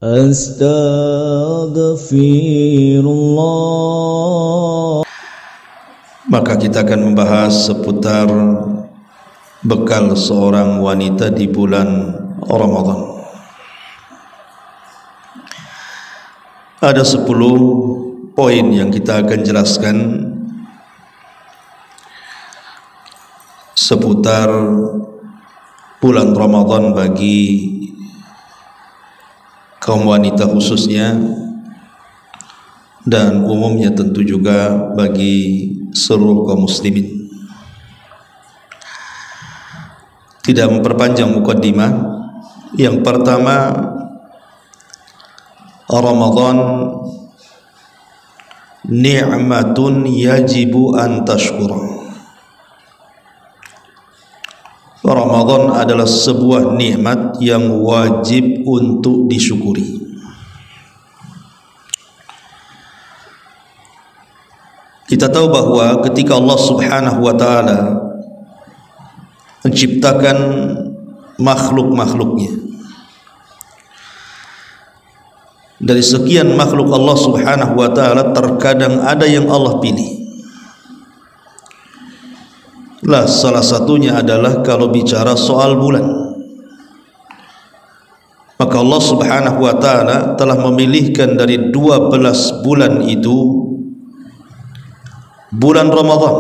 Astaghfirullah. Maka kita akan membahas seputar bekal seorang wanita di bulan Ramadan. Ada 10 poin yang kita akan jelaskan seputar bulan Ramadan bagi kaum wanita khususnya, dan umumnya tentu juga bagi seluruh kaum muslimin. Tidak memperpanjang mukaddimah, yang pertama, Ramadan ni'matun yajibu an tashkura. Ramadan adalah sebuah nikmat yang wajib untuk disyukuri. Kita tahu bahwa ketika Allah Subhanahu wa ta'ala menciptakan makhluk-makhluknya, dari sekian makhluk Allah Subhanahu wa ta'ala terkadang ada yang Allah pilih. Salah satunya adalah kalau bicara soal bulan, maka Allah Subhanahu wa ta'ala telah memilihkan dari 12 bulan itu bulan Ramadan,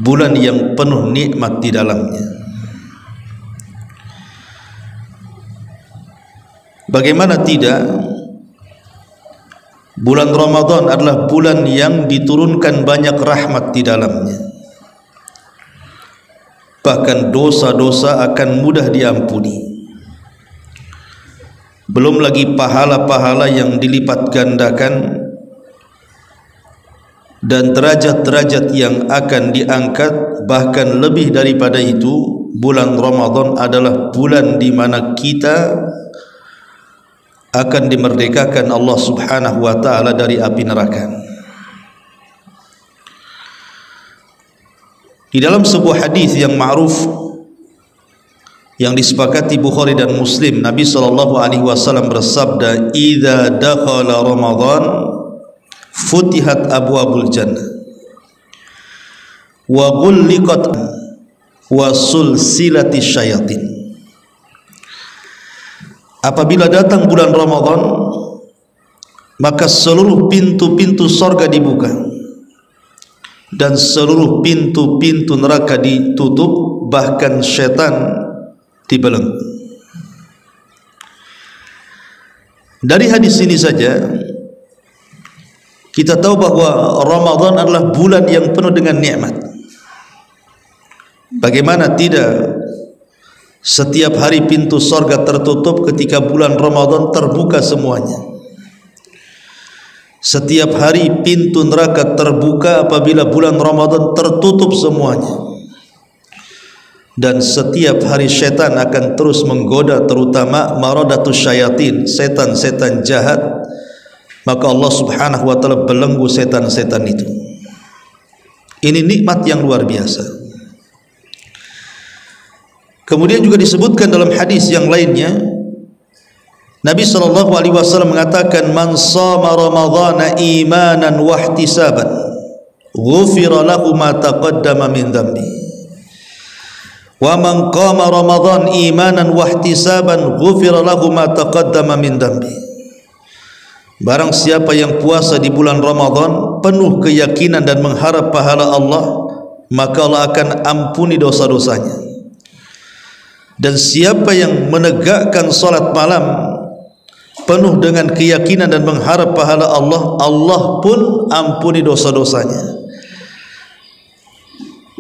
bulan yang penuh nikmat di dalamnya. Bagaimana tidak, bulan Ramadan adalah bulan yang diturunkan banyak rahmat di dalamnya. Bahkan dosa-dosa akan mudah diampuni. Belum lagi pahala-pahala yang dilipat gandakan dan derajat-derajat yang akan diangkat. Bahkan lebih daripada itu, bulan Ramadan adalah bulan di mana kita akan dimerdekakan Allah Subhanahu wa ta'ala dari api neraka. Di dalam sebuah hadis yang ma'ruf yang disepakati Bukhari dan Muslim, Nabi SAW bersabda, "Idza dakhala Ramadan futihat abwabul jannah wa ghulliqat wa sulsilatis syayatin." Apabila datang bulan Ramadan, maka seluruh pintu-pintu surga dibuka dan seluruh pintu-pintu neraka ditutup, bahkan syaitan dibelenggu. Dari hadis ini saja kita tahu bahwa Ramadan adalah bulan yang penuh dengan nikmat. Bagaimana tidak, setiap hari pintu surga tertutup, ketika bulan Ramadan terbuka semuanya. Setiap hari pintu neraka terbuka apabila bulan Ramadan tertutup semuanya. Dan setiap hari syaitan akan terus menggoda, terutama maradatus syayatin, setan-setan jahat. Maka Allah Subhanahu wa ta'ala belenggu setan-setan itu. Ini nikmat yang luar biasa. Kemudian juga disebutkan dalam hadis yang lainnya, Nabi SAW mengatakan, "Man shama Ramadhana imanan wa ihtisaban, ghufira lahu ma taqaddama min dhanbi. Wa man qama Ramadhan imanan wa ihtisaban, ghufira lahu ma taqaddama min dhanbi." Barang siapa yang puasa di bulan Ramadan penuh keyakinan dan mengharap pahala Allah, maka Allah akan ampuni dosa-dosanya. Dan siapa yang menegakkan salat malam penuh dengan keyakinan dan mengharap pahala Allah, Allah pun ampuni dosa-dosanya.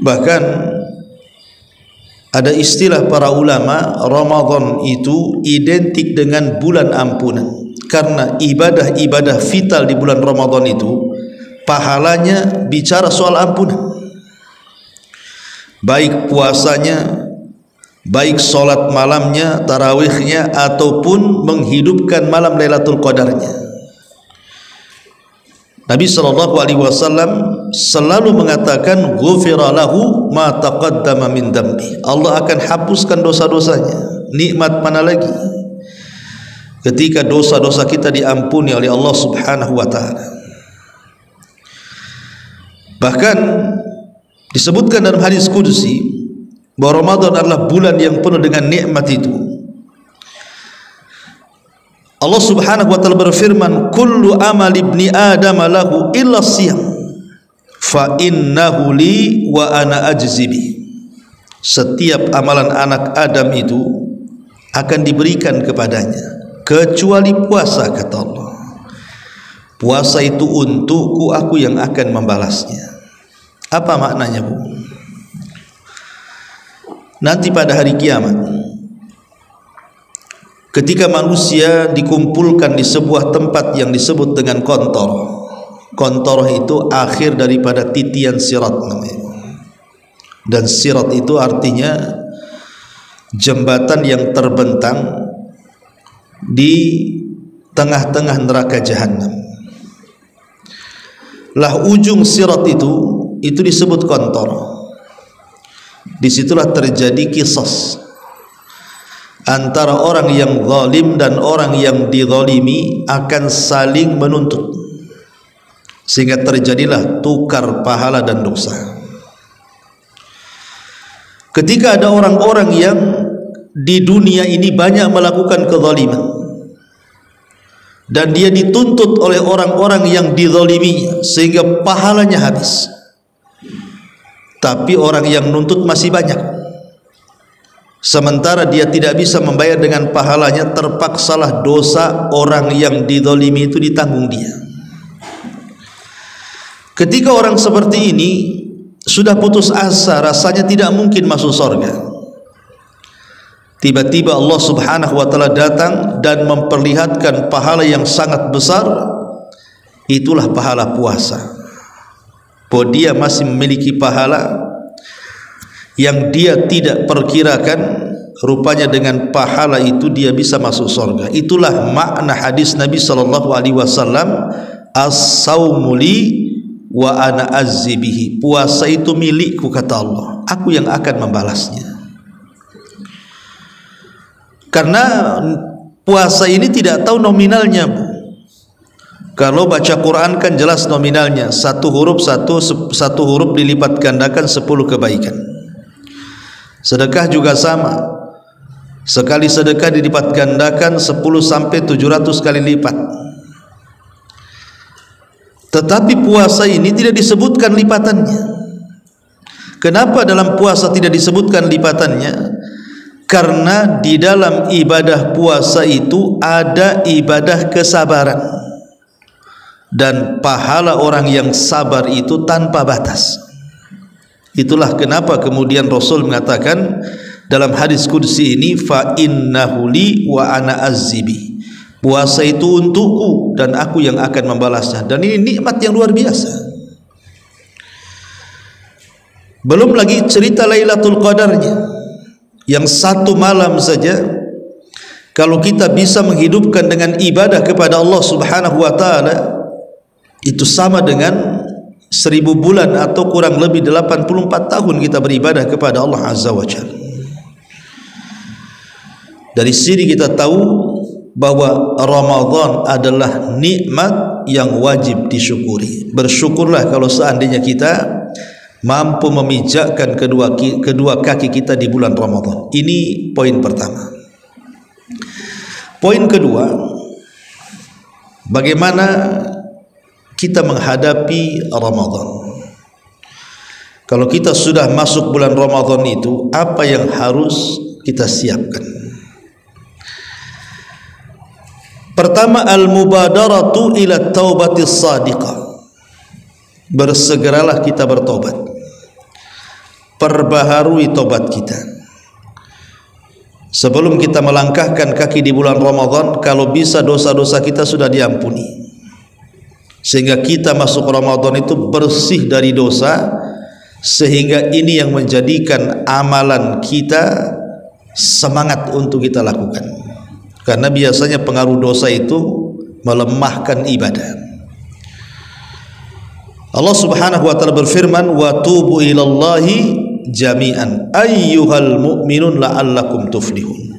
Bahkan ada istilah para ulama, Ramadan itu identik dengan bulan ampunan, karena ibadah-ibadah vital di bulan Ramadan itu pahalanya bicara soal ampunan. Baik puasanya, baik solat malamnya, tarawihnya, ataupun menghidupkan malam Lailatul Qadarnya. Nabi SAW selalu mengatakan, "Ghufira lahu ma taqaddama min dambi." Allah akan hapuskan dosa-dosanya. Nikmat mana lagi? ketika dosa-dosa kita diampuni oleh Allah Subhanahu wa taala. Bahkan disebutkan dalam hadis qudsi bahwa Ramadan adalah bulan yang penuh dengan nikmat itu. Allah Subhanahu wa taala berfirman, "Kullu amal ibni Adam lahu illa siyam, fa innahu li wa ana ajzi bi." Setiap amalan anak Adam itu akan diberikan kepadanya kecuali puasa, kata Allah. Puasa itu untukku, aku yang akan membalasnya. Apa maknanya, Bu? Nanti pada hari kiamat, ketika manusia dikumpulkan di sebuah tempat yang disebut dengan kontor. Kontor itu akhir daripada titian sirat namanya. Dan sirat itu artinya jembatan yang terbentang di tengah-tengah neraka jahanam. Lah ujung sirat itu disebut kontor. Disitulah terjadi qisas antara orang yang zalim dan orang yang dizalimi, akan saling menuntut, sehingga terjadilah tukar pahala dan dosa. Ketika ada orang-orang yang di dunia ini banyak melakukan kezaliman dan dia dituntut oleh orang-orang yang dizaliminya sehingga pahalanya habis, tapi orang yang nuntut masih banyak, sementara dia tidak bisa membayar dengan pahalanya, terpaksalah dosa orang yang dizalimi itu ditanggung dia. Ketika orang seperti ini sudah putus asa, rasanya tidak mungkin masuk surga, tiba-tiba Allah Subhanahu wa taala datang dan memperlihatkan pahala yang sangat besar. Itulah pahala puasa. Bahwa dia masih memiliki pahala yang dia tidak perkirakan, rupanya dengan pahala itu dia bisa masuk surga. Itulah makna hadis Nabi sallallahu alaihi wasallam, as-saumu li wa ana azzi bihi. Puasa itu milikku, kata Allah, aku yang akan membalasnya. Karena puasa ini tidak tahu nominalnya, Bu. Kalau baca Quran kan jelas nominalnya, satu huruf dilipat gandakan 10 kebaikan. Sedekah juga sama, sekali sedekah dilipat gandakan 10 sampai 700 kali lipat. Tetapi puasa ini tidak disebutkan lipatannya. Kenapa dalam puasa tidak disebutkan lipatannya? Karena di dalam ibadah puasa itu ada ibadah kesabaran, dan pahala orang yang sabar itu tanpa batas. Itulah kenapa kemudian Rasul mengatakan dalam hadis qudsi ini, fa innahu li wa ana azzibi. Puasa itu untukku dan aku yang akan membalasnya. Dan ini nikmat yang luar biasa. Belum lagi cerita Lailatul Qadarnya, yang satu malam saja kalau kita bisa menghidupkan dengan ibadah kepada Allah Subhanahu wa taala, itu sama dengan 1000 bulan atau kurang lebih 84 tahun kita beribadah kepada Allah Azza wa Jalla. Dari sini kita tahu bahwa Ramadan adalah nikmat yang wajib disyukuri. Bersyukurlah kalau seandainya kita mampu memijakkan kedua kaki kita di bulan Ramadan. Ini poin pertama. Poin kedua, bagaimana kita menghadapi Ramadan. Kalau kita sudah masuk bulan Ramadan itu, apa yang harus kita siapkan? Pertama, al-mubadaratu ila taubatis sadiqah. Bersegeralah kita bertobat. Perbaharui tobat kita. Sebelum kita melangkahkan kaki di bulan Ramadan, kalau bisa dosa-dosa kita sudah diampuni, sehingga kita masuk Ramadan itu bersih dari dosa, sehingga ini yang menjadikan amalan kita semangat untuk kita lakukan. Karena biasanya pengaruh dosa itu melemahkan ibadah. Allah Subhanahu wa taala berfirman, wa tubu ilallahi jami'an ayyuhal mu'minun la'allakum tuflihun.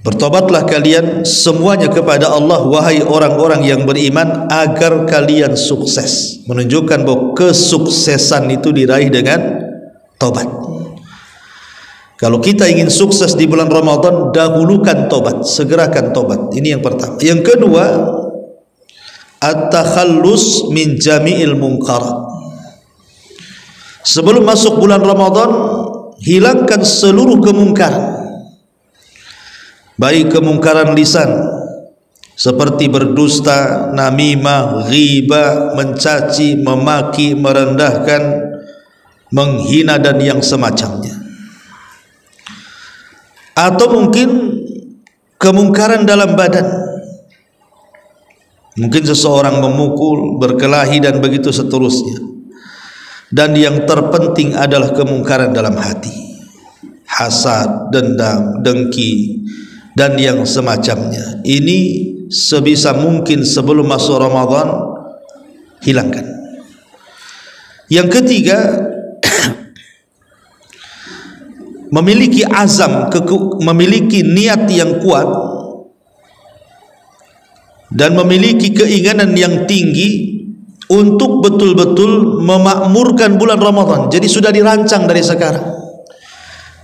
Bertobatlah kalian semuanya kepada Allah, wahai orang-orang yang beriman, agar kalian sukses. Menunjukkan bahwa kesuksesan itu diraih dengan tobat. Kalau kita ingin sukses di bulan Ramadan, dahulukan tobat, segerakan tobat. Ini yang pertama. Yang kedua, at-takhallus min jami'il munkarat. Sebelum masuk bulan Ramadan, hilangkan seluruh kemungkaran, baik kemungkaran lisan seperti berdusta, namimah, ghibah, mencaci, memaki, merendahkan, menghina dan yang semacamnya. Atau mungkin kemungkaran dalam badan, mungkin seseorang memukul, berkelahi dan begitu seterusnya. Dan yang terpenting adalah kemungkaran dalam hati, hasad, dendam, dengki dan yang semacamnya. Ini sebisa mungkin sebelum masuk Ramadan hilangkan. Yang ketiga, memiliki azam, memiliki niat yang kuat dan memiliki keinginan yang tinggi untuk betul-betul memakmurkan bulan Ramadan. Jadi sudah dirancang dari sekarang.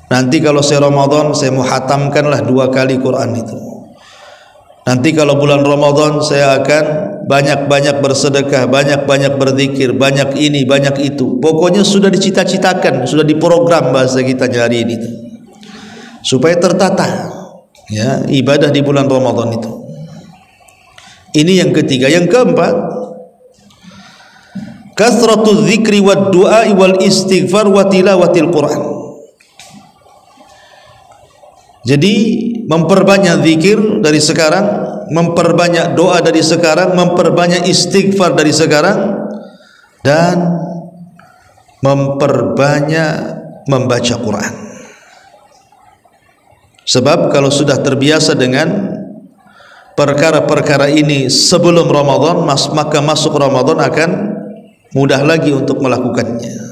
Nanti kalau saya Ramadan, saya mau hatamkanlah 2 kali Quran itu. Nanti kalau bulan Ramadan, saya akan banyak-banyak bersedekah, banyak-banyak berzikir, banyak ini, banyak itu. Pokoknya sudah dicita-citakan, sudah diprogram bahasa kita hari ini, supaya tertata ya ibadah di bulan Ramadan itu. Ini yang ketiga. Yang keempat, kasratu dzikri wad du'a wal istighfar wa tilawatil Quran. Jadi memperbanyak zikir dari sekarang, memperbanyak doa dari sekarang, memperbanyak istighfar dari sekarang, dan memperbanyak membaca Quran. Sebab kalau sudah terbiasa dengan perkara-perkara ini sebelum Ramadan, maka masuk Ramadan akan mudah lagi untuk melakukannya.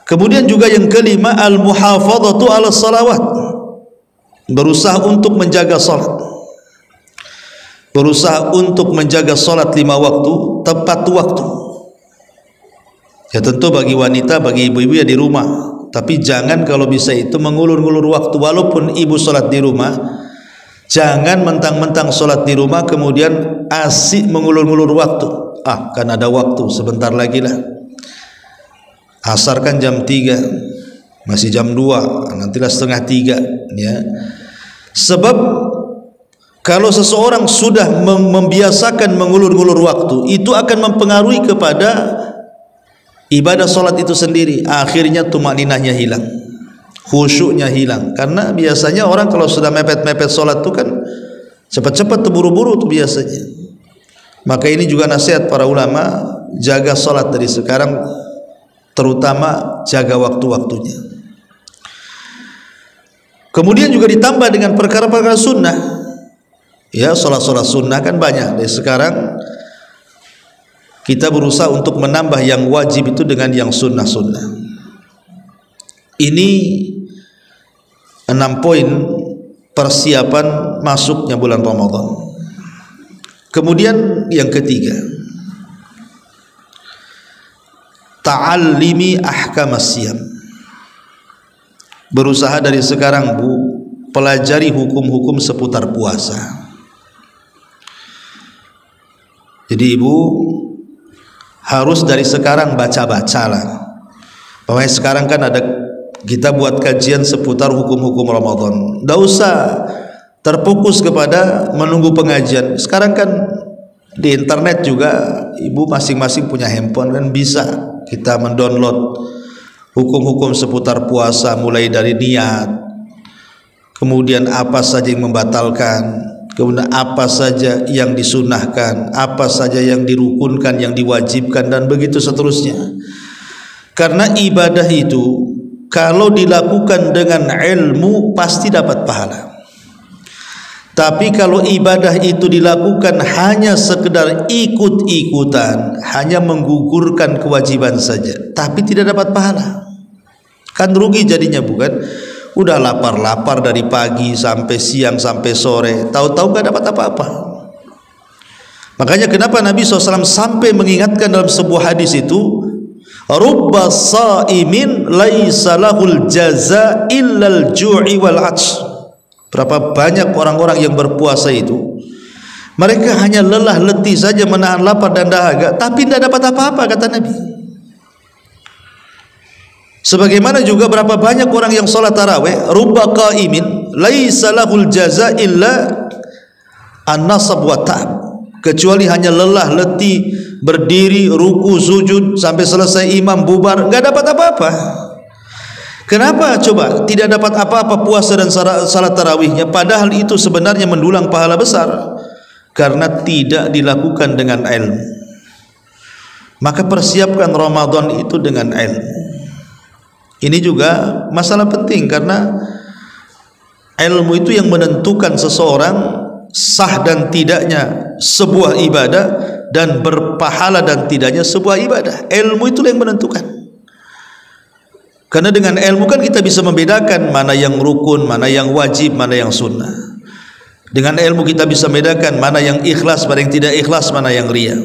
Kemudian juga yang kelima, al-muhafadzatu 'ala salawat. Berusaha untuk menjaga salat. Berusaha untuk menjaga salat 5 waktu tepat waktu. Ya tentu bagi wanita, bagi ibu-ibu ya di rumah. Tapi jangan kalau bisa itu mengulur-ngulur waktu. Walaupun ibu salat di rumah, jangan mentang-mentang salat di rumah kemudian asik mengulur-ngulur waktu. Kan ada waktu, sebentar lagi lah. Asar kan jam 3, masih jam 2, nantilah setengah 3 ya. Sebab kalau seseorang sudah membiasakan mengulur-ngulur waktu, itu akan mempengaruhi kepada ibadah salat itu sendiri. Akhirnya tumaninahnya hilang, khusyuknya hilang. Karena biasanya orang kalau sudah mepet-mepet salat itu kan cepat-cepat terburu-buru tuh biasanya. Maka ini juga nasihat para ulama, jaga salat dari sekarang, terutama jaga waktu-waktunya. Kemudian juga ditambah dengan perkara-perkara sunnah. Ya, salat-salat sunnah kan banyak. Dari sekarang kita berusaha untuk menambah yang wajib itu dengan yang sunnah-sunnah. Ini 6 poin persiapan masuknya bulan Ramadan. Kemudian yang ketiga, ta'allimi ahkamas siyam. Berusaha dari sekarang Bu, pelajari hukum-hukum seputar puasa. Jadi Ibu harus dari sekarang baca-baca lah. Pokoknya sekarang kan ada, kita buat kajian seputar hukum-hukum Ramadan. Tidak usah terfokus kepada menunggu pengajian. Sekarang kan di internet juga Ibu masing-masing punya handphone kan, bisa kita mendownload hukum-hukum seputar puasa, mulai dari niat, kemudian apa saja yang membatalkan, kemudian apa saja yang disunahkan, apa saja yang dirukunkan, yang diwajibkan, dan begitu seterusnya. Karena ibadah itu kalau dilakukan dengan ilmu pasti dapat pahala. Tapi kalau ibadah itu dilakukan hanya sekedar ikut-ikutan, hanya menggugurkan kewajiban saja, tapi tidak dapat pahala, kan rugi jadinya, bukan? Udah lapar-lapar dari pagi sampai siang sampai sore, tahu-tahu gak dapat apa-apa. Makanya kenapa Nabi SAW sampai mengingatkan dalam sebuah hadis itu, rubba sa'imin laisa lahul jaza illal ju'i wal 'atsy. Berapa banyak orang-orang yang berpuasa itu, mereka hanya lelah letih saja menahan lapar dan dahaga, tapi tidak dapat apa-apa, kata Nabi. Sebagaimana juga berapa banyak orang yang sholat tarawih, rubba qa'imin laisa lahul jaza illa an-nasab wa ta'ab, kecuali hanya lelah letih berdiri ruku sujud sampai selesai imam bubar, enggak dapat apa-apa. Kenapa coba tidak dapat apa-apa puasa dan salat tarawihnya, padahal itu sebenarnya mendulang pahala besar? Karena tidak dilakukan dengan ilmu. Maka persiapkan Ramadan itu dengan ilmu. Ini juga masalah penting, karena ilmu itu yang menentukan seseorang sah dan tidaknya sebuah ibadah, dan berpahala dan tidaknya sebuah ibadah. Ilmu itulah yang menentukan. Karena dengan ilmu kan kita bisa membedakan mana yang rukun, mana yang wajib, mana yang sunnah. Dengan ilmu kita bisa membedakan mana yang ikhlas, mana yang tidak ikhlas, mana yang riya.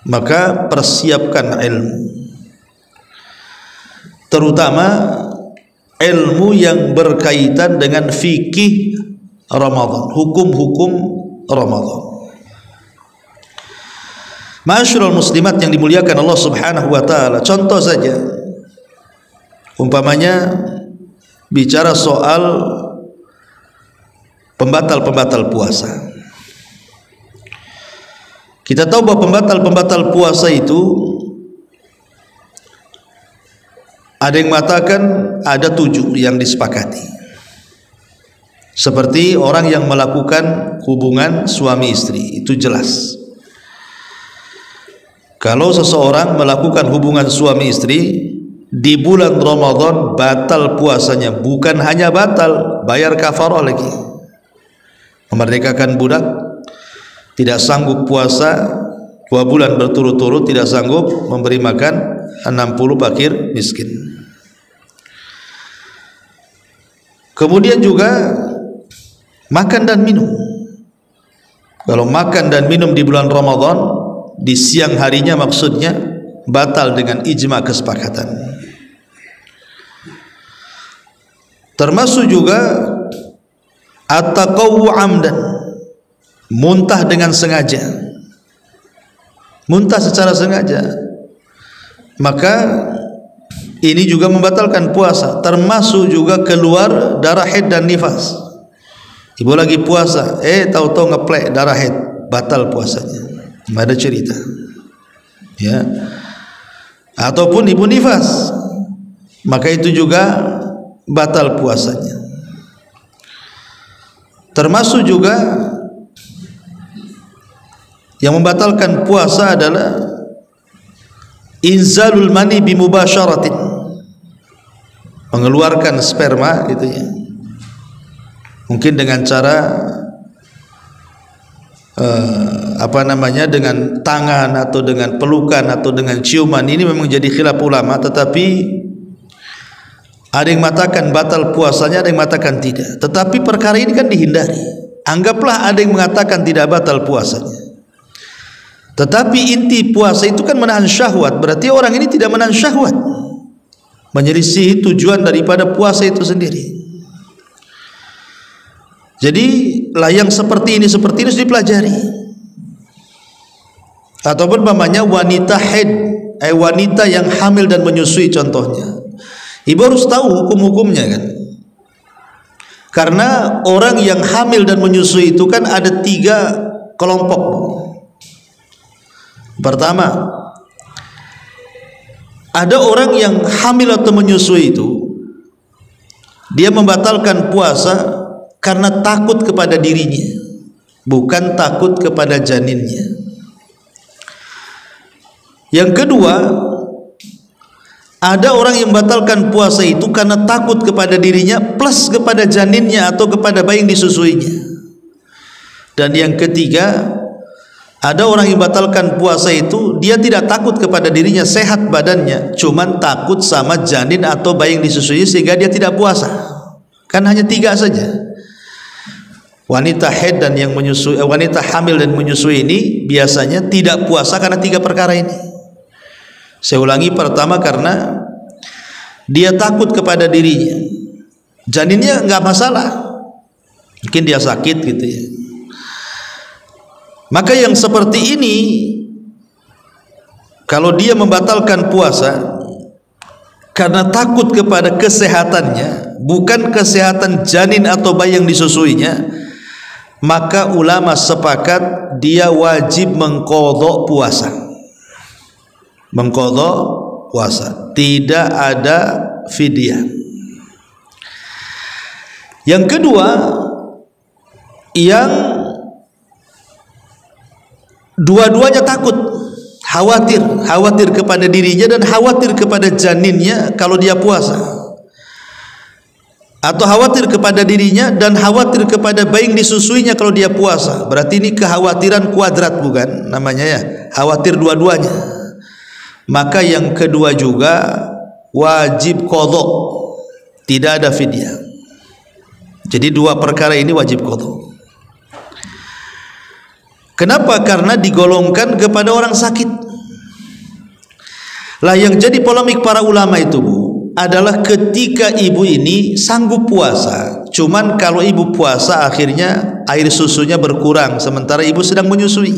Maka persiapkan ilmu, terutama ilmu yang berkaitan dengan fikih Ramadan, hukum-hukum Ramadan. Ma'asyiral muslimat yang dimuliakan Allah Subhanahu wa taala, contoh saja, umpamanya bicara soal pembatal-pembatal puasa. Kita tahu bahwa pembatal-pembatal puasa itu ada yang mengatakan ada 7 yang disepakati. Seperti orang yang melakukan hubungan suami istri, itu jelas. Kalau seseorang melakukan hubungan suami istri di bulan Ramadan, batal puasanya. Bukan hanya batal, bayar kafarah lagi. Memerdekakan budak, tidak sanggup puasa 2 bulan berturut-turut, tidak sanggup memberi makan 60 fakir miskin. Kemudian juga makan dan minum. Kalau makan dan minum di bulan Ramadan di siang harinya, maksudnya batal dengan ijma kesepakatan. Termasuk juga at-taqawwu amdan, muntah dengan sengaja, muntah secara sengaja, maka ini juga membatalkan puasa. Termasuk juga keluar darah haid dan nifas. Ibu lagi puasa, tahu-tahu ngeplek darah haid, batal puasanya. Ada cerita, ya. Ataupun ibu nifas, maka itu juga batal puasanya. Termasuk juga yang membatalkan puasa adalah inzalul mani bimubasyaratin, mengeluarkan sperma gitu ya, mungkin dengan cara dengan tangan atau dengan pelukan atau dengan ciuman. Ini memang jadi khilaf ulama, tetapi ada yang mengatakan batal puasanya, ada yang mengatakan tidak. Tetapi perkara ini kan dihindari. Anggaplah ada yang mengatakan tidak batal puasanya, tetapi inti puasa itu kan menahan syahwat. Berarti orang ini tidak menahan syahwat, menyelisih tujuan daripada puasa itu sendiri. Jadi yang seperti ini harus dipelajari. Ataupun umpamanya wanita haid, wanita yang hamil dan menyusui contohnya, ibu harus tahu hukum-hukumnya kan. Karena orang yang hamil dan menyusui itu kan ada 3 kelompok. Pertama, ada orang yang hamil atau menyusui itu dia membatalkan puasa karena takut kepada dirinya, bukan takut kepada janinnya. Yang kedua, ada orang yang membatalkan puasa itu karena takut kepada dirinya plus kepada janinnya atau kepada bayi yang disusuinya. Dan yang ketiga, ada orang yang batalkan puasa itu dia tidak takut kepada dirinya, sehat badannya, cuman takut sama janin atau bayi yang disusui sehingga dia tidak puasa. Kan hanya 3 saja. Wanita haid dan yang menyusui, wanita hamil dan menyusui ini biasanya tidak puasa karena 3 perkara ini. Saya ulangi, pertama karena dia takut kepada dirinya. Janinnya nggak masalah, mungkin dia sakit gitu ya. Maka yang seperti ini, kalau dia membatalkan puasa karena takut kepada kesehatannya, bukan kesehatan janin atau bayi yang disusuinya, maka ulama sepakat dia wajib mengqadha puasa. Mengqadha puasa, tidak ada fidyah. Yang kedua, yang dua-duanya takut, khawatir kepada dirinya dan khawatir kepada janinnya kalau dia puasa, atau khawatir kepada dirinya dan khawatir kepada bayi yang disusuinya kalau dia puasa. Berarti ini kekhawatiran kuadrat, bukan namanya ya, khawatir dua-duanya. Maka yang kedua juga wajib qadha, tidak ada fidyah. Jadi 2 perkara ini wajib qadha. Kenapa? Karena digolongkan kepada orang sakit. Lah yang jadi polemik para ulama itu, Bu, adalah ketika ibu ini sanggup puasa, cuman kalau ibu puasa akhirnya air susunya berkurang sementara ibu sedang menyusui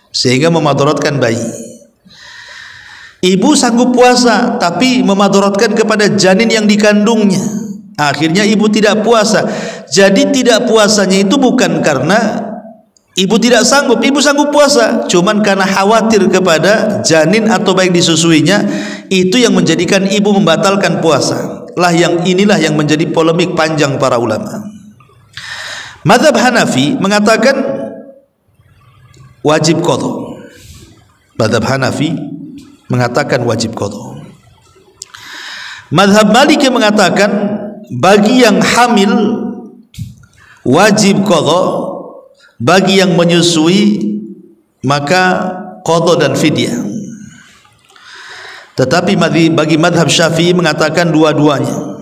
sehingga memadaratkan bayi. Ibu sanggup puasa tapi memadaratkan kepada janin yang dikandungnya, akhirnya ibu tidak puasa. Jadi tidak puasanya itu bukan karena ibu tidak sanggup, ibu sanggup puasa, cuman karena khawatir kepada janin atau bayi disusuinya, itu yang menjadikan ibu membatalkan puasa. Lah yang inilah yang menjadi polemik panjang para ulama. Mazhab Hanafi mengatakan wajib qadha. Mazhab Hanafi mengatakan wajib qadha. Mazhab Maliki mengatakan bagi yang hamil wajib qadha, bagi yang menyusui maka qadha dan fidyah. Tetapi bagi madhab Syafi'i mengatakan dua-duanya,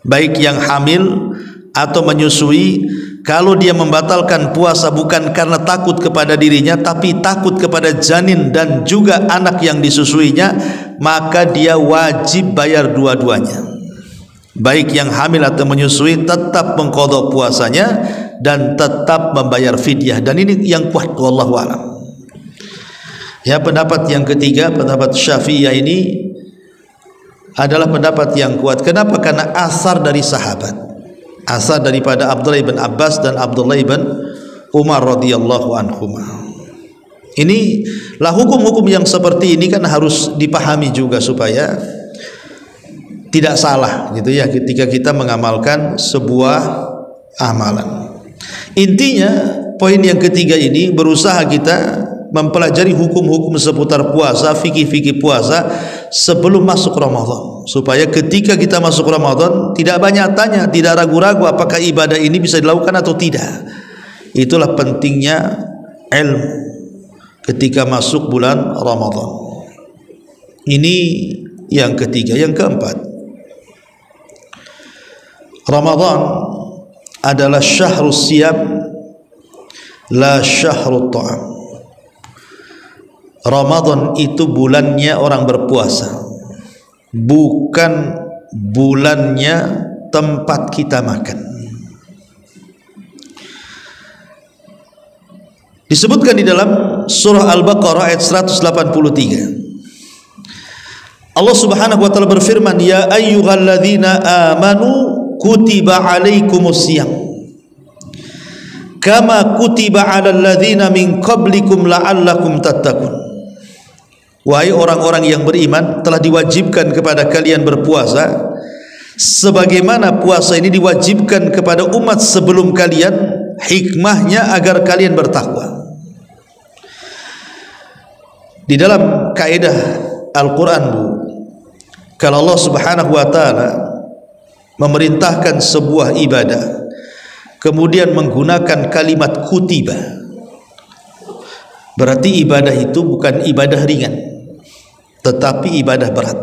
baik yang hamil atau menyusui, kalau dia membatalkan puasa bukan karena takut kepada dirinya tapi takut kepada janin dan juga anak yang disusuinya, maka dia wajib bayar dua-duanya. Baik yang hamil atau menyusui tetap mengqadha puasanya dan tetap membayar fidyah, dan ini yang kuat wallahu a'lam. Ya, pendapat yang ketiga, pendapat Syafi'iyah ini adalah pendapat yang kuat. Kenapa? Karena asar dari sahabat, asar daripada Abdullah bin Abbas dan Abdullah bin Umar radhiyallahu anhuma. Inilah hukum-hukum yang seperti ini kan harus dipahami juga supaya tidak salah gitu ya ketika kita mengamalkan sebuah amalan. Intinya poin yang ketiga ini berusaha kita mempelajari hukum-hukum seputar puasa, fikih-fikih puasa sebelum masuk Ramadan, supaya ketika kita masuk Ramadan tidak banyak tanya, tidak ragu-ragu apakah ibadah ini bisa dilakukan atau tidak. Itulah pentingnya ilmu ketika masuk bulan Ramadan. Ini yang ketiga. Yang keempat, Ramadan adalah syahrus siyam la syahrut ta'am. Ramadan itu bulannya orang berpuasa, bukan bulannya tempat kita makan. Disebutkan di dalam surah Al-Baqarah ayat 183. Allah Subhanahu wa taala berfirman, ya ayyuhalladzina amanu kutiba alaikumusiyam kama kutiba alal ladzina min qablikum la'allakum tattaqun. Wahai orang-orang yang beriman, telah diwajibkan kepada kalian berpuasa sebagaimana puasa ini diwajibkan kepada umat sebelum kalian, hikmahnya agar kalian bertakwa. Di dalam kaidah Al-Quran, Bu, kalau Allah Subhanahu wa taala memerintahkan sebuah ibadah kemudian menggunakan kalimat kutiba, berarti ibadah itu bukan ibadah ringan tetapi ibadah berat.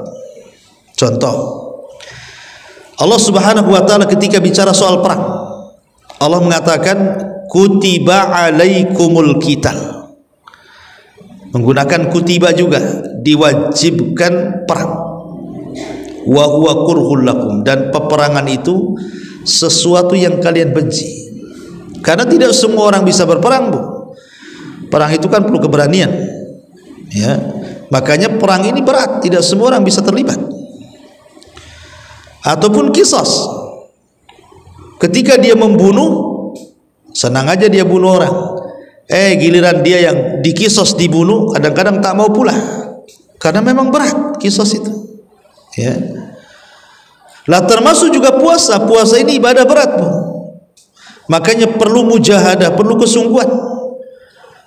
Contoh, Allah Subhanahu wa taala ketika bicara soal perang, Allah mengatakan kutiba alaikumul qital. Menggunakan kutiba juga, diwajibkan perang. Wa huwa kurhul lakum, dan peperangan itu sesuatu yang kalian benci. Karena tidak semua orang bisa berperang, Bu. Perang itu kan perlu keberanian. Ya. Makanya perang ini berat, tidak semua orang bisa terlibat. Ataupun kisos, ketika dia membunuh, senang aja dia bunuh orang. Giliran dia yang dikisos dibunuh, kadang-kadang tak mau pula, karena memang berat kisos itu. Ya. Lah termasuk juga puasa. Puasa ini ibadah berat, Bu. Makanya perlu mujahadah, perlu kesungguhan.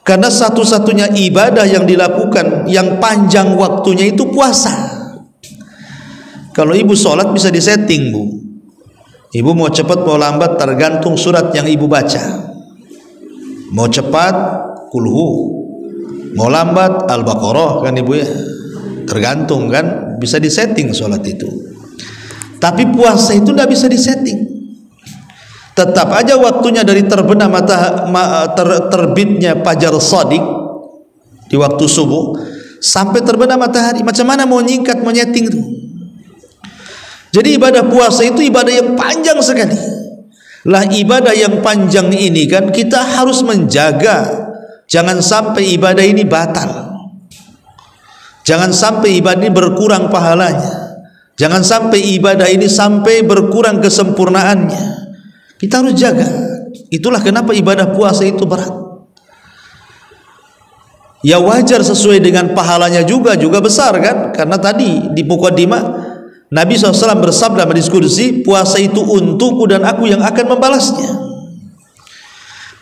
Karena satu-satunya ibadah yang dilakukan yang panjang waktunya itu puasa. Kalau ibu sholat bisa disetting, Bu. Ibu mau cepat mau lambat tergantung surat yang ibu baca. Mau cepat kulhu, mau lambat Al-Baqarah, kan ibu ya. Tergantung kan, bisa disetting sholat itu. Tapi puasa itu tidak bisa disetting. Tetap aja waktunya dari terbenam terbitnya fajar shadiq di waktu subuh sampai terbenam matahari. Macam mana mau nyingkat, mau nyeting itu? Jadi ibadah puasa itu ibadah yang panjang sekali. Lah ibadah yang panjang ini kan kita harus menjaga, jangan sampai ibadah ini batal. Jangan sampai ibadah ini berkurang pahalanya. Jangan sampai ibadah ini sampai berkurang kesempurnaannya. Kita harus jaga. Itulah kenapa ibadah puasa itu berat. Ya wajar sesuai dengan pahalanya juga besar kan? Karena tadi di Muqaddimah Nabi SAW bersabda berdiskusi, puasa itu untukku dan aku yang akan membalasnya.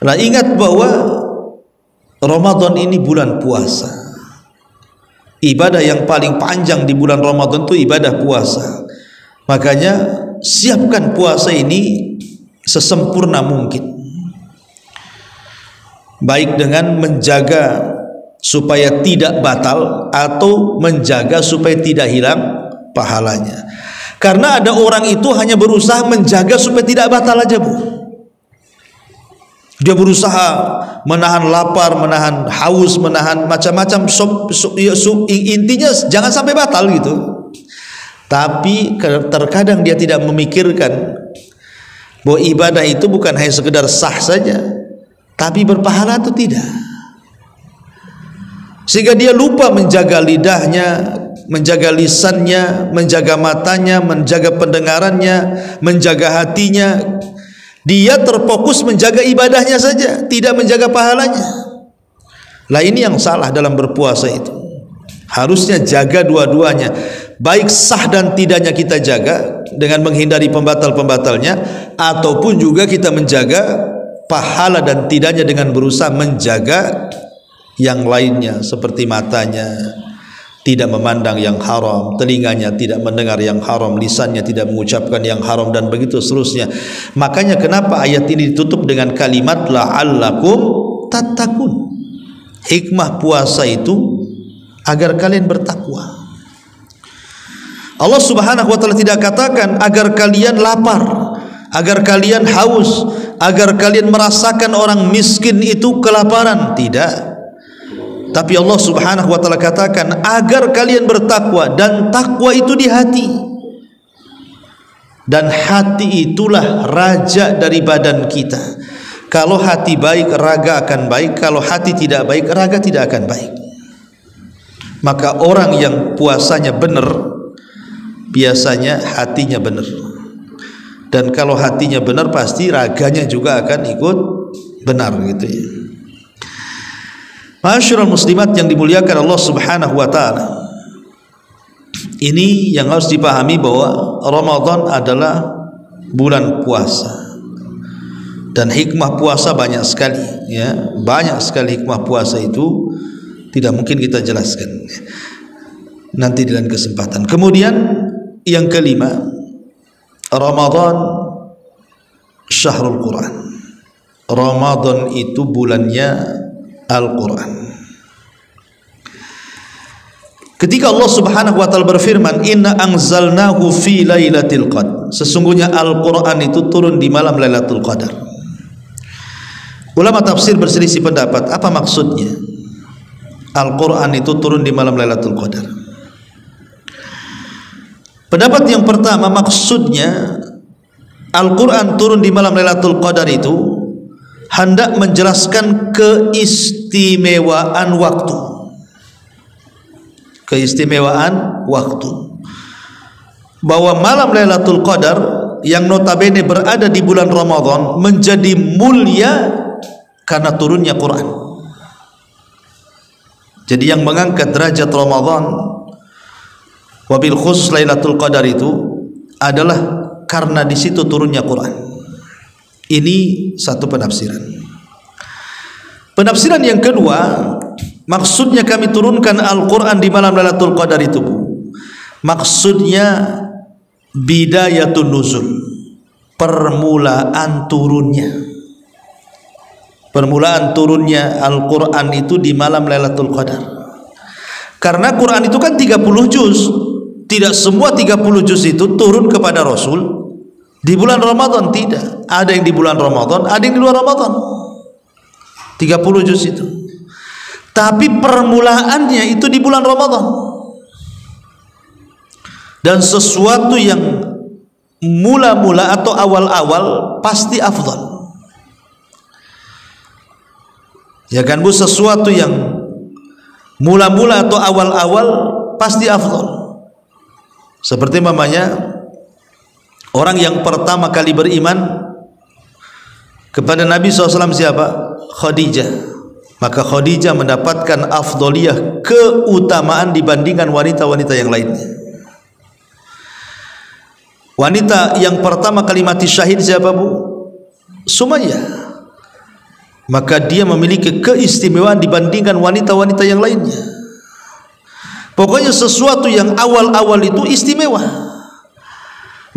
Nah, ingat bahwa Ramadan ini bulan puasa. Ibadah yang paling panjang di bulan Ramadan itu ibadah puasa. Makanya siapkan puasa ini sesempurna mungkin. Baik dengan menjaga supaya tidak batal atau menjaga supaya tidak hilang pahalanya. Karena ada orang itu hanya berusaha menjaga supaya tidak batal aja, Bu. Dia berusaha menahan lapar, menahan haus, menahan macam-macam, intinya jangan sampai batal gitu. Tapi terkadang dia tidak memikirkan bahwa ibadah itu bukan hanya sekedar sah saja, tapi berpahala atau tidak. Sehingga dia lupa menjaga lidahnya, menjaga lisannya, menjaga matanya, menjaga pendengarannya, menjaga hatinya. Dia terfokus menjaga ibadahnya saja, tidak menjaga pahalanya. Lah ini yang salah dalam berpuasa itu. Harusnya jaga dua-duanya. Baik sah dan tidaknya kita jaga dengan menghindari pembatal-pembatalnya, ataupun juga kita menjaga pahala dan tidaknya dengan berusaha menjaga yang lainnya, seperti matanya tidak memandang yang haram, telinganya tidak mendengar yang haram, lisannya tidak mengucapkan yang haram, dan begitu seterusnya. Makanya kenapa ayat ini ditutup dengan kalimat la'allakum tattaqun. Hikmah puasa itu agar kalian bertakwa. Allah Subhanahu wa taala tidak katakan agar kalian lapar, agar kalian haus, agar kalian merasakan orang miskin itu kelaparan, tidak. Tapi Allah Subhanahu wa taala katakan agar kalian bertakwa, dan takwa itu di hati. Dan hati itulah raja dari badan kita. Kalau hati baik, raga akan baik. Kalau hati tidak baik, raga tidak akan baik. Maka orang yang puasanya benar, biasanya hatinya benar. Dan kalau hatinya benar, pasti raganya juga akan ikut benar gitu ya. Masyarul muslimat yang dimuliakan Allah Subhanahu wa taala. Ini yang harus dipahami bahwa Ramadan adalah bulan puasa. Dan hikmah puasa banyak sekali ya, banyak sekali hikmah puasa itu tidak mungkin kita jelaskan. Nanti di lain kesempatan. Kemudian yang kelima, Ramadan Syahrul Quran. Ramadan itu bulannya Al-Quran. Ketika Allah Subhanahu wa taala berfirman, "Inna anzalnahu fi lailatul qadr." sesungguhnya Al-Quran itu turun di malam Lailatul Qadar. Ulama tafsir berselisih pendapat apa maksudnya Al-Quran itu turun di malam Lailatul Qadar. Pendapat yang pertama, maksudnya Al-Quran turun di malam Lailatul Qadar itu hendak menjelaskan keistimewaan waktu. Keistimewaan waktu. Bahwa malam Lailatul Qadar yang notabene berada di bulan Ramadan menjadi mulia karena turunnya Quran. Jadi yang mengangkat derajat Ramadan wabil khusus Lailatul Qadar itu adalah karena di situ turunnya Quran. Ini satu penafsiran. Penafsiran yang kedua, maksudnya kami turunkan Al-Quran di malam Lailatul Qadar itu, maksudnya bidayatun nuzul, permulaan turunnya. Permulaan turunnya Al-Quran itu di malam Lailatul Qadar. Karena Quran itu kan 30 juz. Tidak semua 30 juz itu turun kepada Rasul di bulan Ramadan, tidak. Ada yang di bulan Ramadan, ada yang di luar Ramadan. 30 juz itu. Tapi permulaannya itu di bulan Ramadan. Dan sesuatu yang mula-mula atau awal-awal pasti afdal. Ya kan Bu, sesuatu yang mula-mula atau awal-awal pasti afdal. Seperti mamanya orang yang pertama kali beriman kepada Nabi SAW siapa? Khadijah. Maka Khadijah mendapatkan afdoliyah, keutamaan dibandingkan wanita-wanita yang lainnya. Wanita yang pertama kali mati syahid siapa Bu? Sumayyah. Maka dia memiliki keistimewaan dibandingkan wanita-wanita yang lainnya. Pokoknya sesuatu yang awal-awal itu istimewa.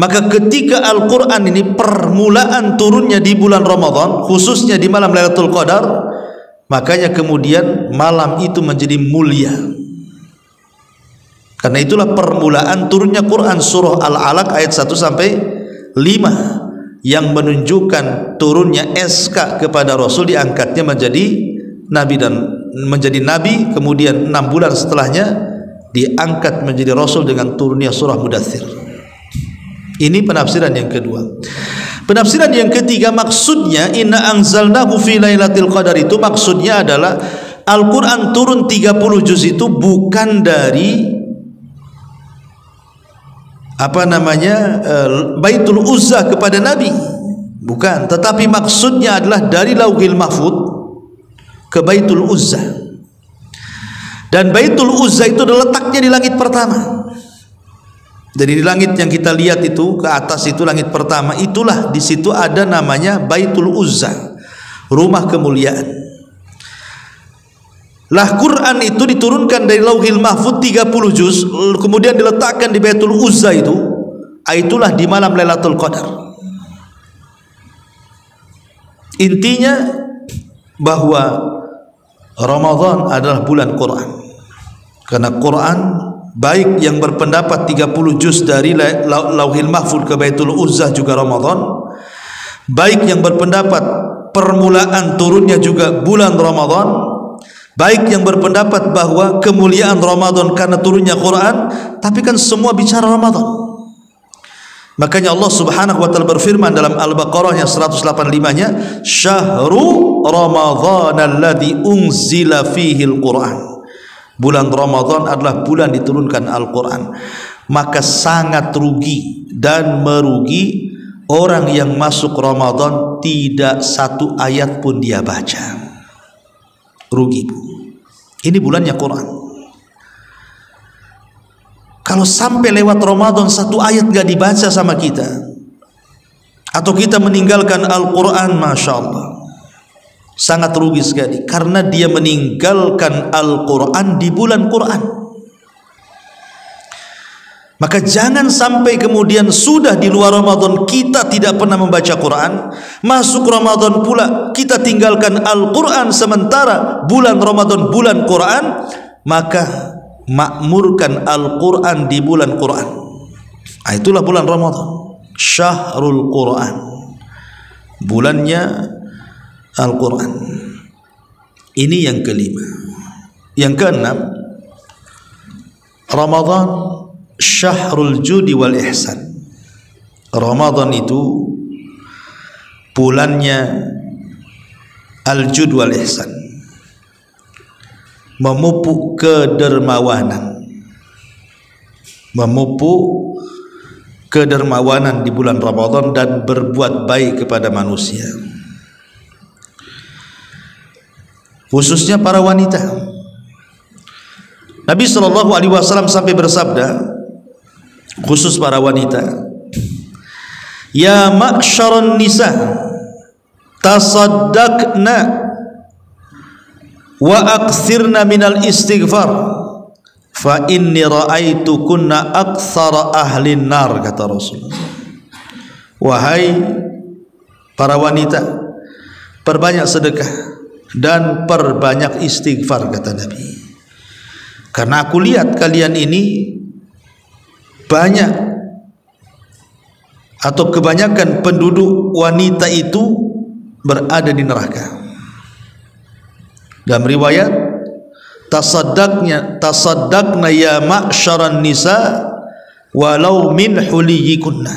Maka ketika Al-Quran ini permulaan turunnya di bulan Ramadan, khususnya di malam Lailatul Qadar, makanya kemudian malam itu menjadi mulia. Karena itulah permulaan turunnya Quran, surah Al-Alaq ayat 1 sampai 5 yang menunjukkan turunnya SK kepada Rasul, diangkatnya menjadi nabi dan menjadi nabi, kemudian 6 bulan setelahnya diangkat menjadi Rasul dengan turunnya surah Mudaththir. Ini penafsiran yang kedua. Penafsiran yang ketiga, maksudnya inna anzalnahu fi lailatul qadar itu maksudnya adalah Al-Quran turun 30 juz itu bukan dari Baitul Uzzah kepada Nabi, bukan, tetapi maksudnya adalah dari Lauhil Mahfud ke Baitul Uzzah. Dan Baitul Uzzah itu letaknya di langit pertama. Jadi di langit yang kita lihat itu ke atas itu langit pertama, itulah di situ ada namanya Baitul Uzzah, rumah kemuliaan. Lah Quran itu diturunkan dari Lauhil Mahfud 30 juz, kemudian diletakkan di Baitul Uzzah itu, itulah di malam Lailatul Qadar. Intinya bahwa Ramadan adalah bulan Quran. Karena Quran baik yang berpendapat 30 juz dari Lauhil Mahfud ke Baitul Uzzah juga Ramadan, baik yang berpendapat permulaan turunnya juga bulan Ramadan, baik yang berpendapat bahwa kemuliaan Ramadan karena turunnya Quran, tapi kan semua bicara Ramadan. Makanya Allah Subhanahu wa taala berfirman dalam Al-Baqarah yang 185-nya, "Syahrul Ramadhan alladzi unzila fihi al-Qur'an." Bulan Ramadan adalah bulan diturunkan Al-Quran. Maka sangat rugi dan merugi orang yang masuk Ramadan tidak satu ayat pun dia baca. Rugi Bu. Ini bulannya Quran. Kalau sampai lewat Ramadan satu ayat gak dibaca sama kita, atau kita meninggalkan Al-Quran, Masya Allah, sangat rugi sekali. Karena dia meninggalkan Al-Quran di bulan Quran. Maka jangan sampai kemudian sudah di luar Ramadan kita tidak pernah membaca Quran, masuk Ramadan pula kita tinggalkan Al-Quran, sementara bulan Ramadan bulan Quran, maka makmurkan Al-Quran di bulan Quran. Itulah bulan Ramadan. syahrul Quran, bulannya Al-Quran. Ini yang kelima. Yang keenam, Ramadan syahrul judi wal ihsan. Ramadan itu bulannya al-jud wal ihsan, memupuk kedermawanan, memupuk kedermawanan di bulan Ramadan dan berbuat baik kepada manusia, khususnya para wanita. Nabi SAW sampai bersabda khusus para wanita, ya ma'syaran nisa tasaddaqna wa aktsirna minal istighfar fa inni ra'aitukunna aktsara ahlin nar, kata Rasul. Wahai para wanita, perbanyak sedekah dan perbanyak istighfar, kata Nabi. Karena aku lihat kalian ini banyak atau kebanyakan penduduk wanita itu berada di neraka. Dalam riwayat, tasaddaqna ya ma'syaran nisa walau min huliyikunna,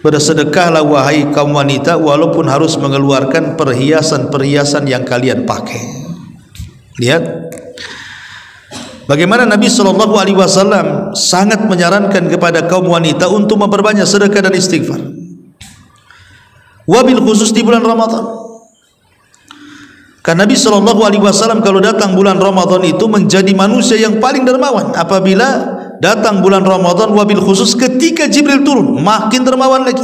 bersedekahlah wahai kaum wanita walaupun harus mengeluarkan perhiasan-perhiasan yang kalian pakai. Lihat bagaimana Nabi SAW sangat menyarankan kepada kaum wanita untuk memperbanyak sedekah dan istighfar, wabil khusus di bulan Ramadan. Karena Nabi SAW kalau datang bulan Ramadan itu menjadi manusia yang paling dermawan. Apabila datang bulan Ramadan, wabil khusus ketika Jibril turun, makin dermawan lagi.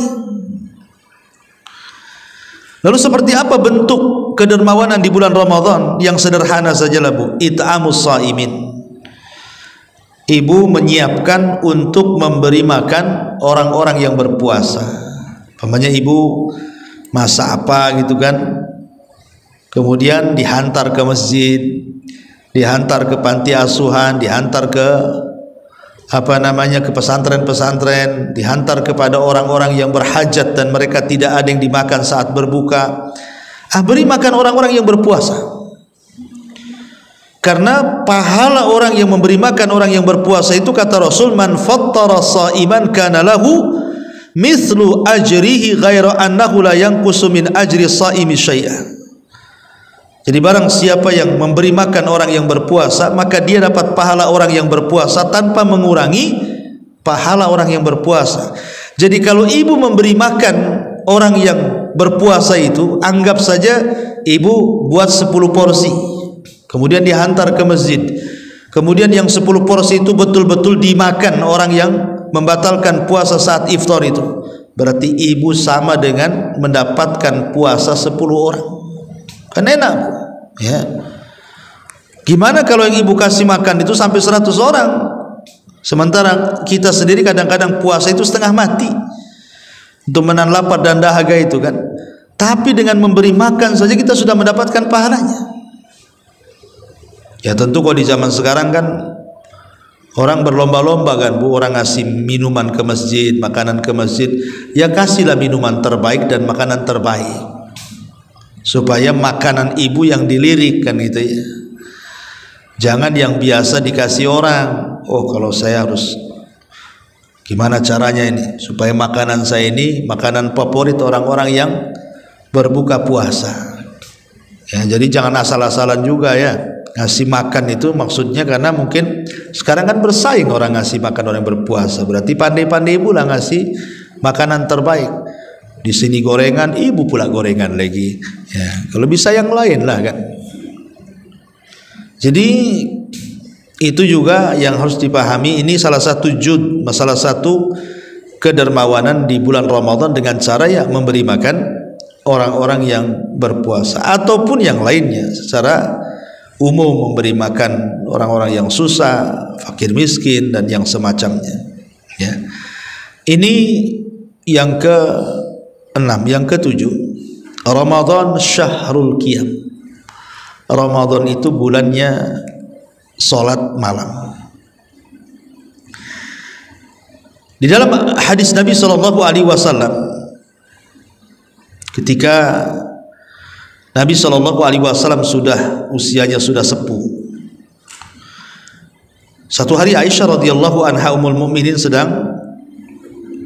Lalu seperti apa bentuk kedermawanan di bulan Ramadan? Yang sederhana saja lah, Bu. It'amus shaimin. Ibu menyiapkan untuk memberi makan orang-orang yang berpuasa. Pamannya ibu masak apa gitu kan, kemudian dihantar ke masjid, dihantar ke panti asuhan, dihantar ke ke pesantren-pesantren, dihantar kepada orang-orang yang berhajat dan mereka tidak ada yang dimakan saat berbuka. Beri makan orang-orang yang berpuasa. Karena pahala orang yang memberi makan orang yang berpuasa itu, kata Rasul, man fattara shaiman kana lahu mithlu ajrihi ghaira annahu la yanqusu min ajri shaimi syai'a. Jadi barang siapa yang memberi makan orang yang berpuasa, maka dia dapat pahala orang yang berpuasa tanpa mengurangi pahala orang yang berpuasa. Jadi kalau ibu memberi makan orang yang berpuasa itu, anggap saja ibu buat 10 porsi, kemudian dihantar ke masjid, kemudian yang 10 porsi itu betul-betul dimakan orang yang membatalkan puasa saat iftar itu, berarti ibu sama dengan mendapatkan puasa 10 orang. Kan enak, ya. Gimana kalau yang ibu kasih makan itu sampai 100 orang, sementara kita sendiri kadang-kadang puasa itu setengah mati untuk menahan lapar dan dahaga itu kan. Tapi dengan memberi makan saja kita sudah mendapatkan pahalanya. Ya tentu kalau di zaman sekarang kan orang berlomba-lomba kan, Bu, orang ngasih minuman ke masjid, makanan ke masjid, ya kasihlah minuman terbaik dan makanan terbaik, supaya makanan ibu yang dilirik kan gitu ya. Jangan yang biasa dikasih orang. Oh, kalau saya harus gimana caranya ini supaya makanan saya ini makanan favorit orang-orang yang berbuka puasa. Ya, jadi jangan asal-asalan juga ya ngasih makan itu, maksudnya karena mungkin sekarang kan bersaing orang ngasih makan orang yang berpuasa, berarti pandai-pandai ibu lah ngasih makanan terbaik. Di sini gorengan, ibu pula gorengan lagi. Ya, kalau bisa yang lain lah kan. Jadi itu juga yang harus dipahami. Ini salah satu salah satu kedermawanan di bulan Ramadan dengan cara ya memberi makan orang-orang yang berpuasa ataupun yang lainnya secara umum, memberi makan orang-orang yang susah, fakir miskin dan yang semacamnya. Ya. Ini yang ke-6, yang ke-7, Ramadan syahrul qiyam. Ramadan itu bulannya salat malam. Di dalam hadis Nabi SAW, ketika Nabi SAW usianya sudah sepuh, satu hari Aisyah radhiyallahu anha ummul mukminin sedang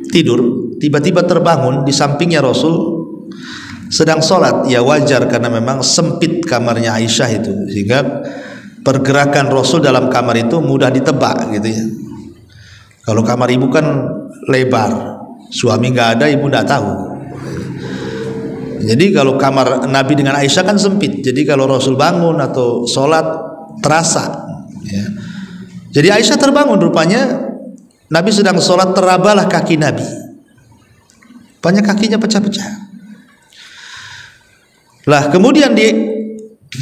tidur, tiba-tiba terbangun di sampingnya Rasul sedang sholat. Ya wajar karena memang sempit kamarnya Aisyah itu, sehingga pergerakan Rasul dalam kamar itu mudah ditebak gitu ya. Kalau kamar ibu kan lebar, suami nggak ada, ibu nggak tahu. Jadi kalau kamar Nabi dengan Aisyah kan sempit, jadi kalau Rasul bangun atau sholat terasa ya. Jadi Aisyah terbangun, rupanya Nabi sedang sholat, terabalah kaki Nabi, banyak kakinya pecah-pecah. Lah kemudian di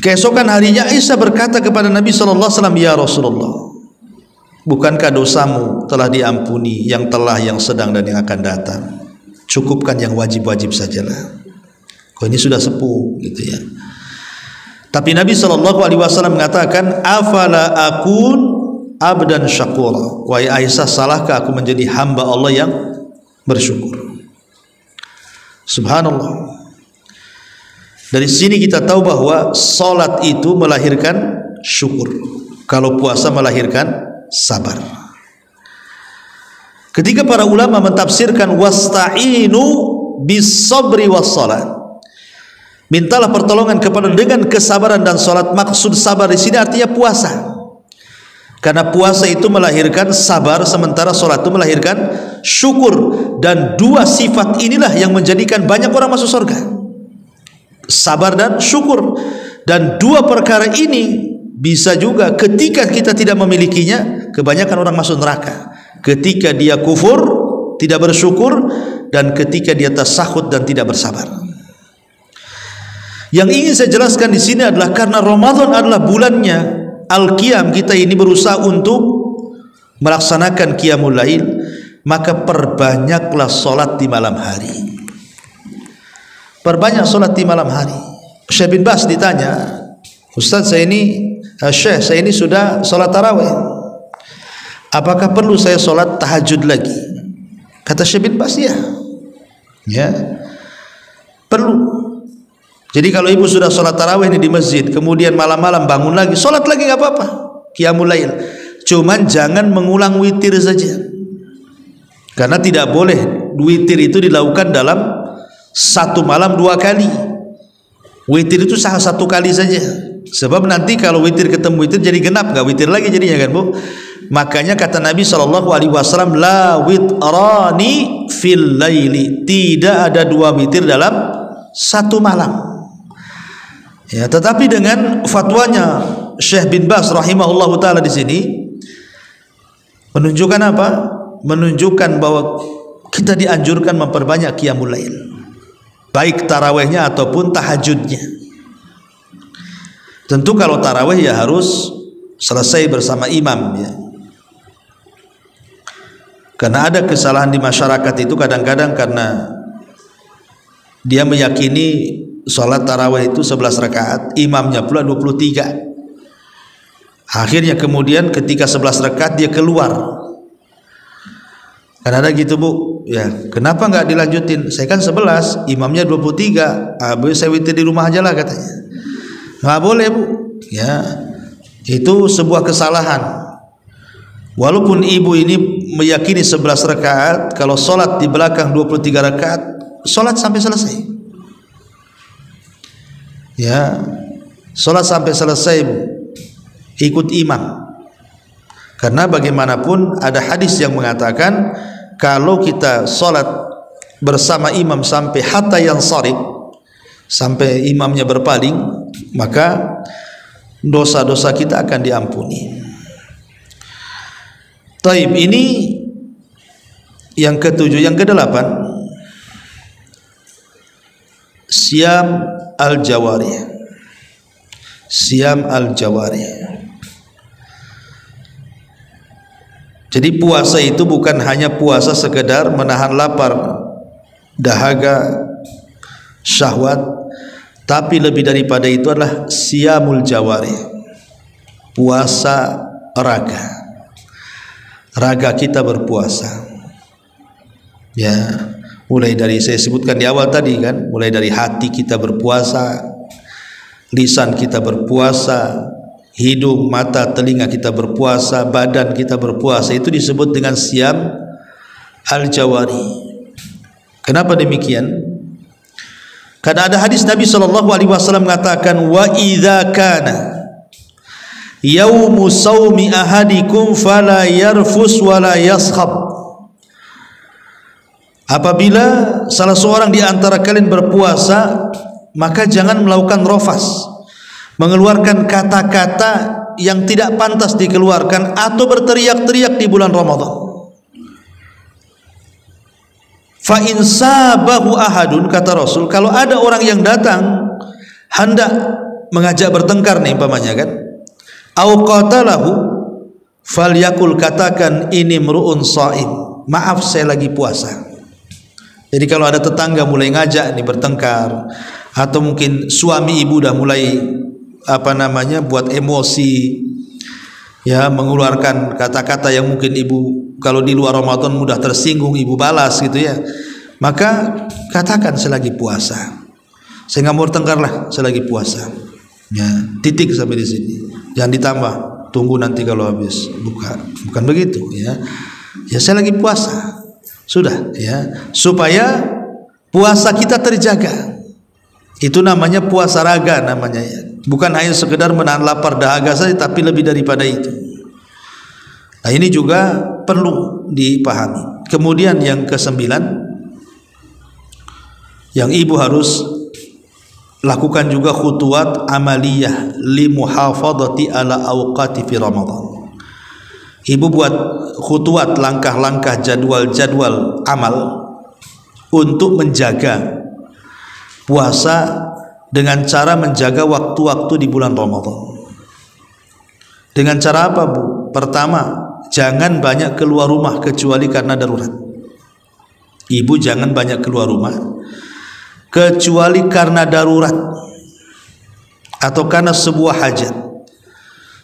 keesokan harinya Aisyah berkata kepada Nabi SAW, ya Rasulullah, bukankah dosamu telah diampuni, yang telah, yang sedang, dan yang akan datang? Cukupkan yang wajib-wajib sajalah. Kau ini sudah sepuh gitu ya. Tapi Nabi SAW mengatakan, afala akun abdan syakura. Wahai Aisyah, salahkah aku menjadi hamba Allah yang bersyukur? Subhanallah. Dari sini kita tahu bahwa salat itu melahirkan syukur, kalau puasa melahirkan sabar. Ketika para ulama mentafsirkan wasta'inu bis sabri was salat, mintalah pertolongan kepada dengan kesabaran dan salat. Maksud sabar di sini artinya puasa, karena puasa itu melahirkan sabar, sementara salat itu melahirkan syukur. Dan dua sifat inilah yang menjadikan banyak orang masuk surga, sabar dan syukur. Dan dua perkara ini bisa juga ketika kita tidak memilikinya, kebanyakan orang masuk neraka. Ketika dia kufur, tidak bersyukur, dan ketika dia tasahud dan tidak bersabar. Yang ingin saya jelaskan di sini adalah karena Ramadan adalah bulannya Al-Qiyam, kita ini berusaha untuk melaksanakan Qiyamul Lail, maka perbanyaklah solat di malam hari. Perbanyak solat di malam hari. Syekh bin Bas ditanya, Ustaz, saya ini sudah solat tarawih, apakah perlu saya solat tahajud lagi? Kata Syekh bin Bas, ya perlu. Jadi kalau ibu sudah solat tarawih ini di masjid, kemudian malam-malam bangun lagi, solat lagi nggak apa-apa, Qiyamul Lail. Cuman jangan mengulang witir saja, karena tidak boleh witir itu dilakukan dalam satu malam dua kali. Witir itu sah satu kali saja, sebab nanti kalau witir ketemu witir jadi genap, nggak witir lagi jadinya kan Bu. Makanya kata Nabi SAW, la witrani fil laili, tidak ada dua witir dalam satu malam ya. Tetapi dengan fatwanya Syekh bin Bas rahimahullah taala di sini menunjukkan apa? Menunjukkan bahwa kita dianjurkan memperbanyak Qiyamul Lail, baik tarawihnya ataupun tahajudnya. Tentu kalau tarawih ya harus selesai bersama imam ya. Karena ada kesalahan di masyarakat itu kadang-kadang karena dia meyakini sholat tarawih itu 11 rakaat, imamnya pula 23. Akhirnya kemudian ketika 11 rakaat dia keluar. Kan ada gitu Bu ya, kenapa nggak dilanjutin? Saya kan 11, imamnya 23, saya witir di rumah aja lah katanya. Nggak boleh Bu ya, itu sebuah kesalahan. Walaupun ibu ini meyakini 11 rakaat, kalau sholat di belakang 23 rakaat, sholat sampai selesai ya, sholat sampai selesai Bu, ikut imam. Karena bagaimanapun ada hadis yang mengatakan kalau kita sholat bersama imam sampai hatta yang sorib, sampai imamnya berpaling, maka dosa-dosa kita akan diampuni. Taib, ini yang ketujuh. Yang kedelapan, Siyam al-Jawarih. Siyam al-Jawarih. Jadi puasa itu bukan hanya puasa sekedar menahan lapar, dahaga, syahwat, tapi lebih daripada itu adalah Siyamul Jawarih, puasa raga. Raga kita berpuasa. Ya, mulai dari saya sebutkan di awal tadi kan, mulai dari hati kita berpuasa, lisan kita berpuasa, hidung, mata, telinga kita berpuasa, badan kita berpuasa, itu disebut dengan siyam al-jawari. Kenapa demikian? Karena ada hadis Nabi SAW mengatakan, wa idza kana yaumu saumi ahadikum fala yarfus wala yaskhab. Apabila salah seorang di antara kalian berpuasa, maka jangan melakukan rafas, mengeluarkan kata-kata yang tidak pantas dikeluarkan, atau berteriak-teriak di bulan Ramadan. Fa in sabahu ahadun, kata Rasul, kalau ada orang yang datang hendak mengajak bertengkar nih umpamanya kan, au qatalahu falyakul, katakan ini mru'un shaim, maaf saya lagi puasa. Jadi kalau ada tetangga mulai ngajak nih bertengkar, atau mungkin suami ibu dah mulai buat emosi, ya, mengeluarkan kata-kata yang mungkin ibu kalau di luar Ramadan mudah tersinggung, ibu balas gitu ya, maka katakan saya lagi puasa, saya nggak mau bertengkar lah, saya lagi puasa, ya, titik sampai di sini, jangan ditambah tunggu nanti kalau habis buka, bukan begitu ya. Ya, saya lagi puasa, sudah ya, supaya puasa kita terjaga. Itu namanya puasa raga namanya ya. Bukan hanya sekedar menahan lapar dahaga saja, tapi lebih daripada itu. Nah, ini juga perlu dipahami. Kemudian yang ke-9, yang ibu harus lakukan juga khutuwat amaliyah li muhafadhati ala awqati fi Ramadan. Ibu buat khutuwat, langkah-langkah, jadwal-jadwal amal untuk menjaga puasa dengan cara menjaga waktu-waktu di bulan Ramadan. Dengan cara apa, Bu? Pertama, jangan banyak keluar rumah kecuali karena darurat. Ibu jangan banyak keluar rumah kecuali karena darurat atau karena sebuah hajat.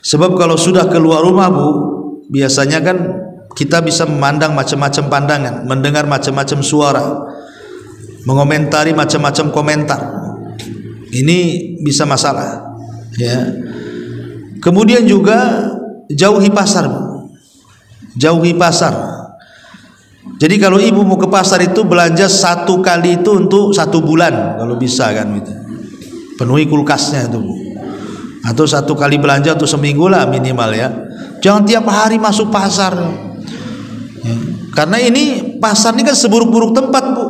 Sebab kalau sudah keluar rumah, Bu, biasanya kan kita bisa memandang macam-macam pandangan, mendengar macam-macam suara, mengomentari macam-macam komentar. Ini bisa masalah ya. Kemudian juga jauhi pasar, jauhi pasar. Jadi kalau ibu mau ke pasar itu belanja satu kali itu untuk 1 bulan kalau bisa kan gitu. Penuhi kulkasnya itu, atau satu kali belanja untuk seminggu lah minimal ya. Jangan tiap hari masuk pasar ya. Karena ini pasar ini kan seburuk-buruk tempat, Bu.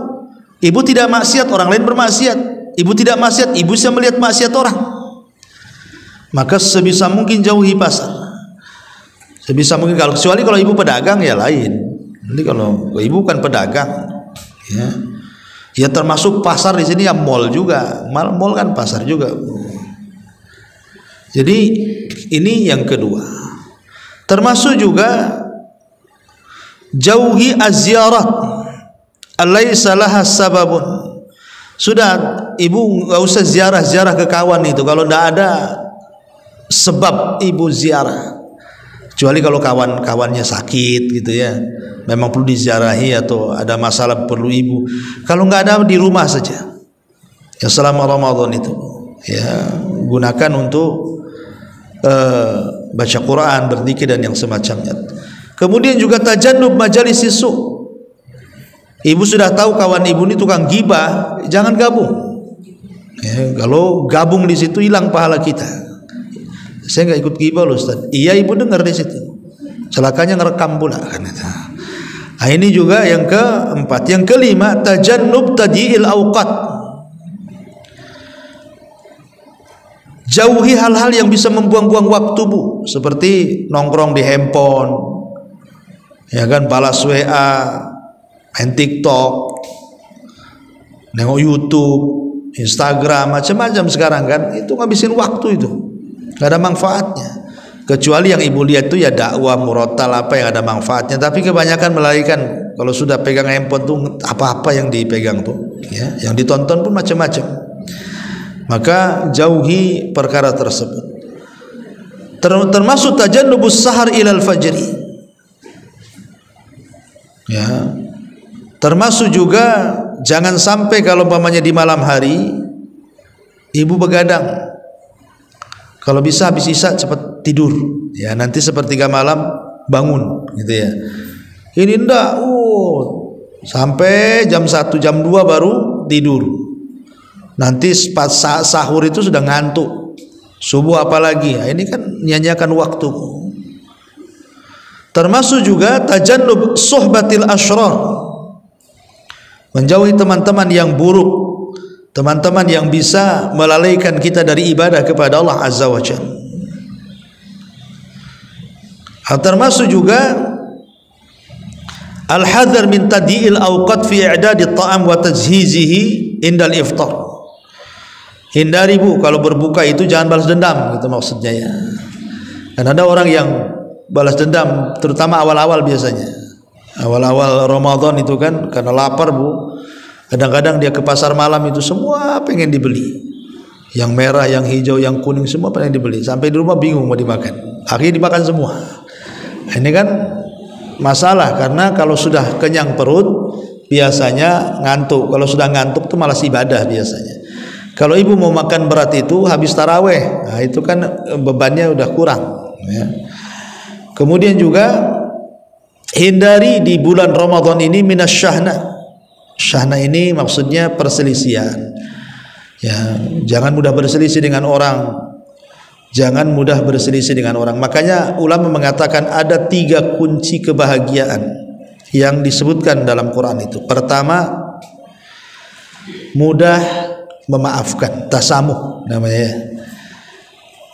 Ibu tidak maksiat, orang lain bermaksiat. Ibu tidak maksiat, ibu bisa melihat maksiat orang. Maka sebisa mungkin jauhi pasar. Sebisa mungkin, kalau kecuali kalau ibu pedagang ya lain. Nanti kalau ibu kan pedagang ya, ya termasuk pasar di sini ya mall juga. Mall kan pasar juga. Jadi ini yang kedua. Termasuk juga jauhi az-ziyarat alaysa laha sababun. Sudah, ibu nggak usah ziarah-ziarah ke kawan itu kalau tidak ada sebab ibu ziarah. Kecuali kalau kawan-kawannya sakit gitu ya, memang perlu diziarahi atau ada masalah perlu ibu. Kalau nggak ada, di rumah saja. Ya, selama Ramadan itu ya gunakan untuk baca Quran, berzikir dan yang semacamnya. Kemudian juga tajannub majalis isu. Ibu sudah tahu kawan ibu ini tukang gibah, jangan gabung. Ya, kalau gabung di situ hilang pahala kita. Saya nggak ikut gibah loh, Ustaz. Iya, ibu dengar di situ. Celakanya ngerekam pula kan itu. Nah, ini juga yang keempat. Yang kelima, tajannub tadyi'il awqat. Jauhi hal-hal yang bisa membuang-buang waktu, Bu, seperti nongkrong di handphone, ya kan, balas WA, main TikTok, nengok YouTube, Instagram, macam-macam sekarang kan, itu ngabisin waktu itu, nggak ada manfaatnya. Kecuali yang ibu lihat itu ya dakwah murotal apa yang ada manfaatnya, tapi kebanyakan melarikan. Kalau sudah pegang handphone tuh apa-apa yang dipegang tuh, ya, yang ditonton pun macam-macam. Maka jauhi perkara tersebut. Termasuk tajannubus sahar ilal fajri. Ya. Termasuk juga jangan sampai kalau umpamanya di malam hari ibu begadang, kalau bisa habis isya cepat tidur, ya nanti sepertiga malam bangun, gitu ya. Ini enggak, sampai jam 1 jam 2 baru tidur. Nanti pas sahur itu sudah ngantuk, subuh apalagi. Nah, ini kan nyanyiakan waktu. Termasuk juga tajannub suhbatil asyrar, menjauhi teman-teman yang buruk, teman-teman yang bisa melalaikan kita dari ibadah kepada Allah Azza wa Jalla. Termasuk juga al-hadar min tadi'il awqat fi i'dadi at-ta'am wa tajhizihi indal iftar. Hindari bu, kalau berbuka itu jangan balas dendam, gitu maksudnya ya. Dan ada orang yang balas dendam, terutama awal-awal biasanya. Awal-awal Ramadan itu kan karena lapar bu, kadang-kadang dia ke pasar malam itu semua pengen dibeli, yang merah, yang hijau, yang kuning semua pengen dibeli, sampai di rumah bingung mau dimakan, akhirnya dimakan semua. Ini kan masalah, karena kalau sudah kenyang perut biasanya ngantuk, kalau sudah ngantuk tuh malas ibadah biasanya. Kalau ibu mau makan berat itu habis taraweh, nah itu kan bebannya udah kurang ya. Kemudian juga hindari di bulan Ramadan ini minasyahna. Syahna ini maksudnya perselisihan. Ya, jangan mudah berselisih dengan orang. Jangan mudah berselisih dengan orang. Makanya ulama mengatakan ada 3 kunci kebahagiaan yang disebutkan dalam Quran itu. Pertama, mudah memaafkan, tasamuh namanya.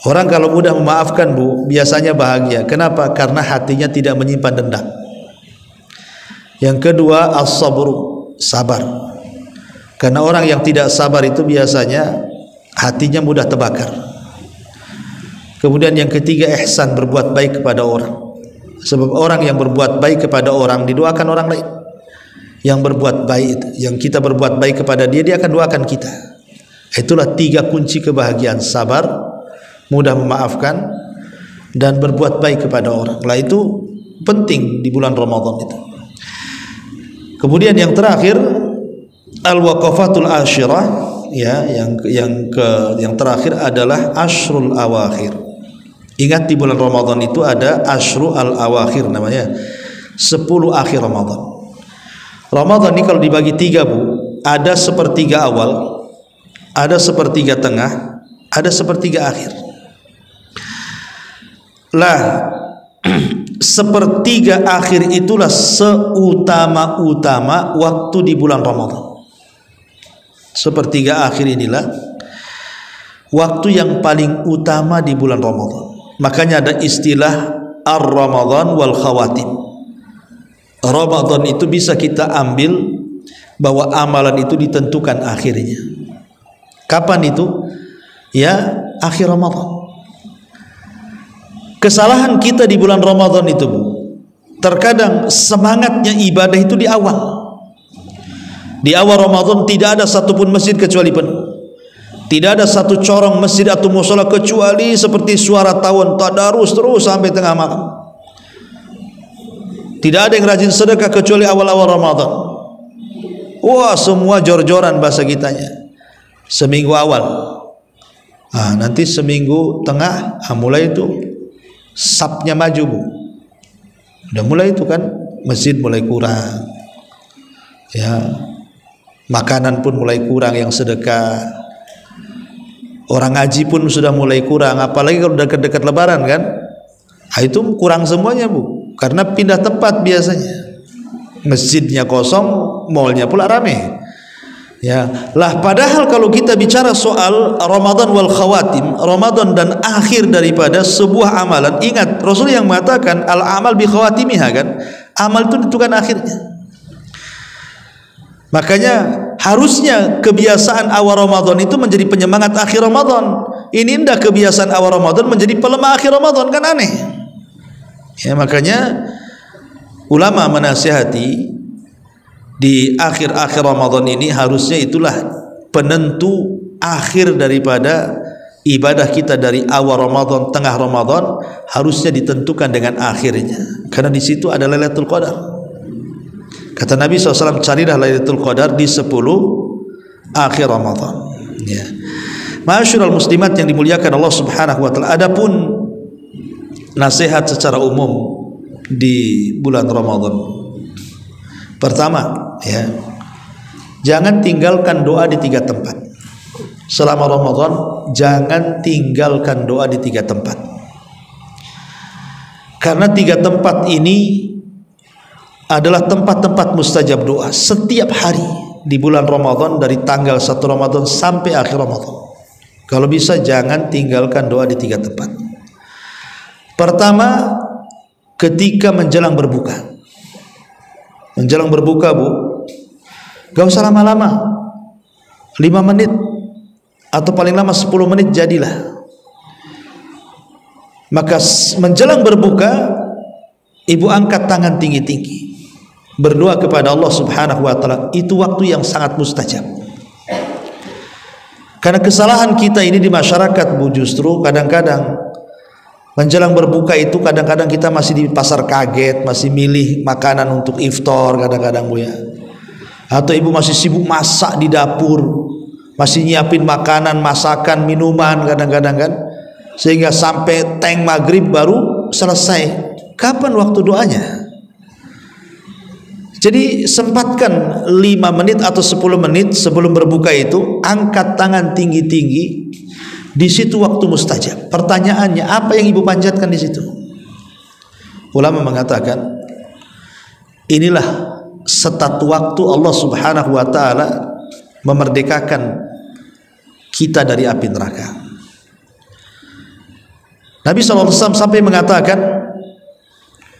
Orang kalau mudah memaafkan bu, biasanya bahagia. Kenapa? Karena hatinya tidak menyimpan dendam. Yang kedua, as-sabru, sabar. Karena orang yang tidak sabar itu biasanya hatinya mudah terbakar. Kemudian yang ketiga, ihsan, berbuat baik kepada orang. Sebab orang yang berbuat baik kepada orang didoakan orang lain. Yang berbuat baik, yang kita berbuat baik kepada dia, dia akan doakan kita. Itulah 3 kunci kebahagiaan: sabar, mudah memaafkan, dan berbuat baik kepada orang. Lah itu penting di bulan Ramadan itu. Kemudian yang terakhir al-waqafatul asyirah, ya, yang terakhir adalah asyrul awakhir. Ingat di bulan Ramadan itu ada asyrul awakhir namanya, 10 akhir Ramadan. Ramadan ini kalau dibagi 3 bu, ada sepertiga awal, ada sepertiga tengah, ada sepertiga akhir. Lah sepertiga akhir itulah seutama-utama waktu di bulan Ramadan. Sepertiga akhir inilah waktu yang paling utama di bulan Ramadan. Makanya ada istilah ar-Ramadan wal khawatim. Ramadan itu bisa kita ambil bahwa amalan itu ditentukan akhirnya. Kapan itu? Ya, akhir Ramadan. Kesalahan kita di bulan Ramadan itu bu, terkadang semangatnya ibadah itu di awal. Di awal Ramadan tidak ada satupun masjid kecuali penuh. Tidak ada satu corong masjid atau mushola kecuali seperti suara tawon tadarus terus sampai tengah malam. Tidak ada yang rajin sedekah kecuali awal-awal Ramadan. Wah, semua jor-joran bahasa kitanya. Seminggu awal. Nanti seminggu tengah mulai itu sapnya maju bu. Udah mulai itu kan masjid mulai kurang. Ya. Makanan pun mulai kurang yang sedekah. Orang ngaji pun sudah mulai kurang, apalagi kalau dekat-dekat lebaran kan. Itu kurang semuanya bu. Karena pindah tempat biasanya. Masjidnya kosong, mallnya pula rame. Ya, lah padahal kalau kita bicara soal Ramadan wal khawatim, Ramadan dan akhir daripada sebuah amalan, ingat Rasul yang mengatakan al amal bi khawatimiha kan, amal itu ditentukan akhirnya. Makanya harusnya kebiasaan awal Ramadan itu menjadi penyemangat akhir Ramadan. Ini indah kebiasaan awal Ramadan menjadi pelemah akhir Ramadan, kan aneh. Ya, makanya ulama menasihati di akhir-akhir Ramadan ini harusnya itulah penentu akhir daripada ibadah kita. Dari awal Ramadan, tengah Ramadan harusnya ditentukan dengan akhirnya, karena di situ ada Lailatul Qadar. Kata Nabi SAW, carilah Lailatul Qadar di 10 akhir Ramadan. Ya. Ma'asyiral muslimat yang dimuliakan Allah Subhanahu wa taala, adapun nasihat secara umum di bulan Ramadan. Pertama, ya, jangan tinggalkan doa di 3 tempat. Selama Ramadan jangan tinggalkan doa di 3 tempat. Karena 3 tempat ini adalah tempat-tempat mustajab doa setiap hari di bulan Ramadan, dari tanggal 1 Ramadan sampai akhir Ramadan. Kalau bisa jangan tinggalkan doa di 3 tempat. Pertama, ketika menjelang berbuka. Menjelang berbuka, Bu, gak usah lama-lama, 5 menit atau paling lama 10 menit jadilah. Maka menjelang berbuka, ibu angkat tangan tinggi-tinggi, berdoa kepada Allah Subhanahu wa taala. Itu waktu yang sangat mustajab. Karena kesalahan kita ini di masyarakat, Bu, justru kadang-kadang menjelang berbuka itu kadang-kadang kita masih di pasar kaget, masih milih makanan untuk iftar kadang-kadang, Bu, ya. Atau ibu masih sibuk masak di dapur, masih nyiapin makanan, masakan, minuman kadang-kadang kan, sehingga sampai teng maghrib baru selesai. Kapan waktu doanya? Jadi sempatkan 5 menit atau 10 menit sebelum berbuka itu, angkat tangan tinggi-tinggi. Di situ waktu mustajab. Pertanyaannya, apa yang ibu panjatkan di situ? Ulama mengatakan, inilah setat waktu Allah Subhanahu wa taala memerdekakan kita dari api neraka. Nabi SAW sampai mengatakan,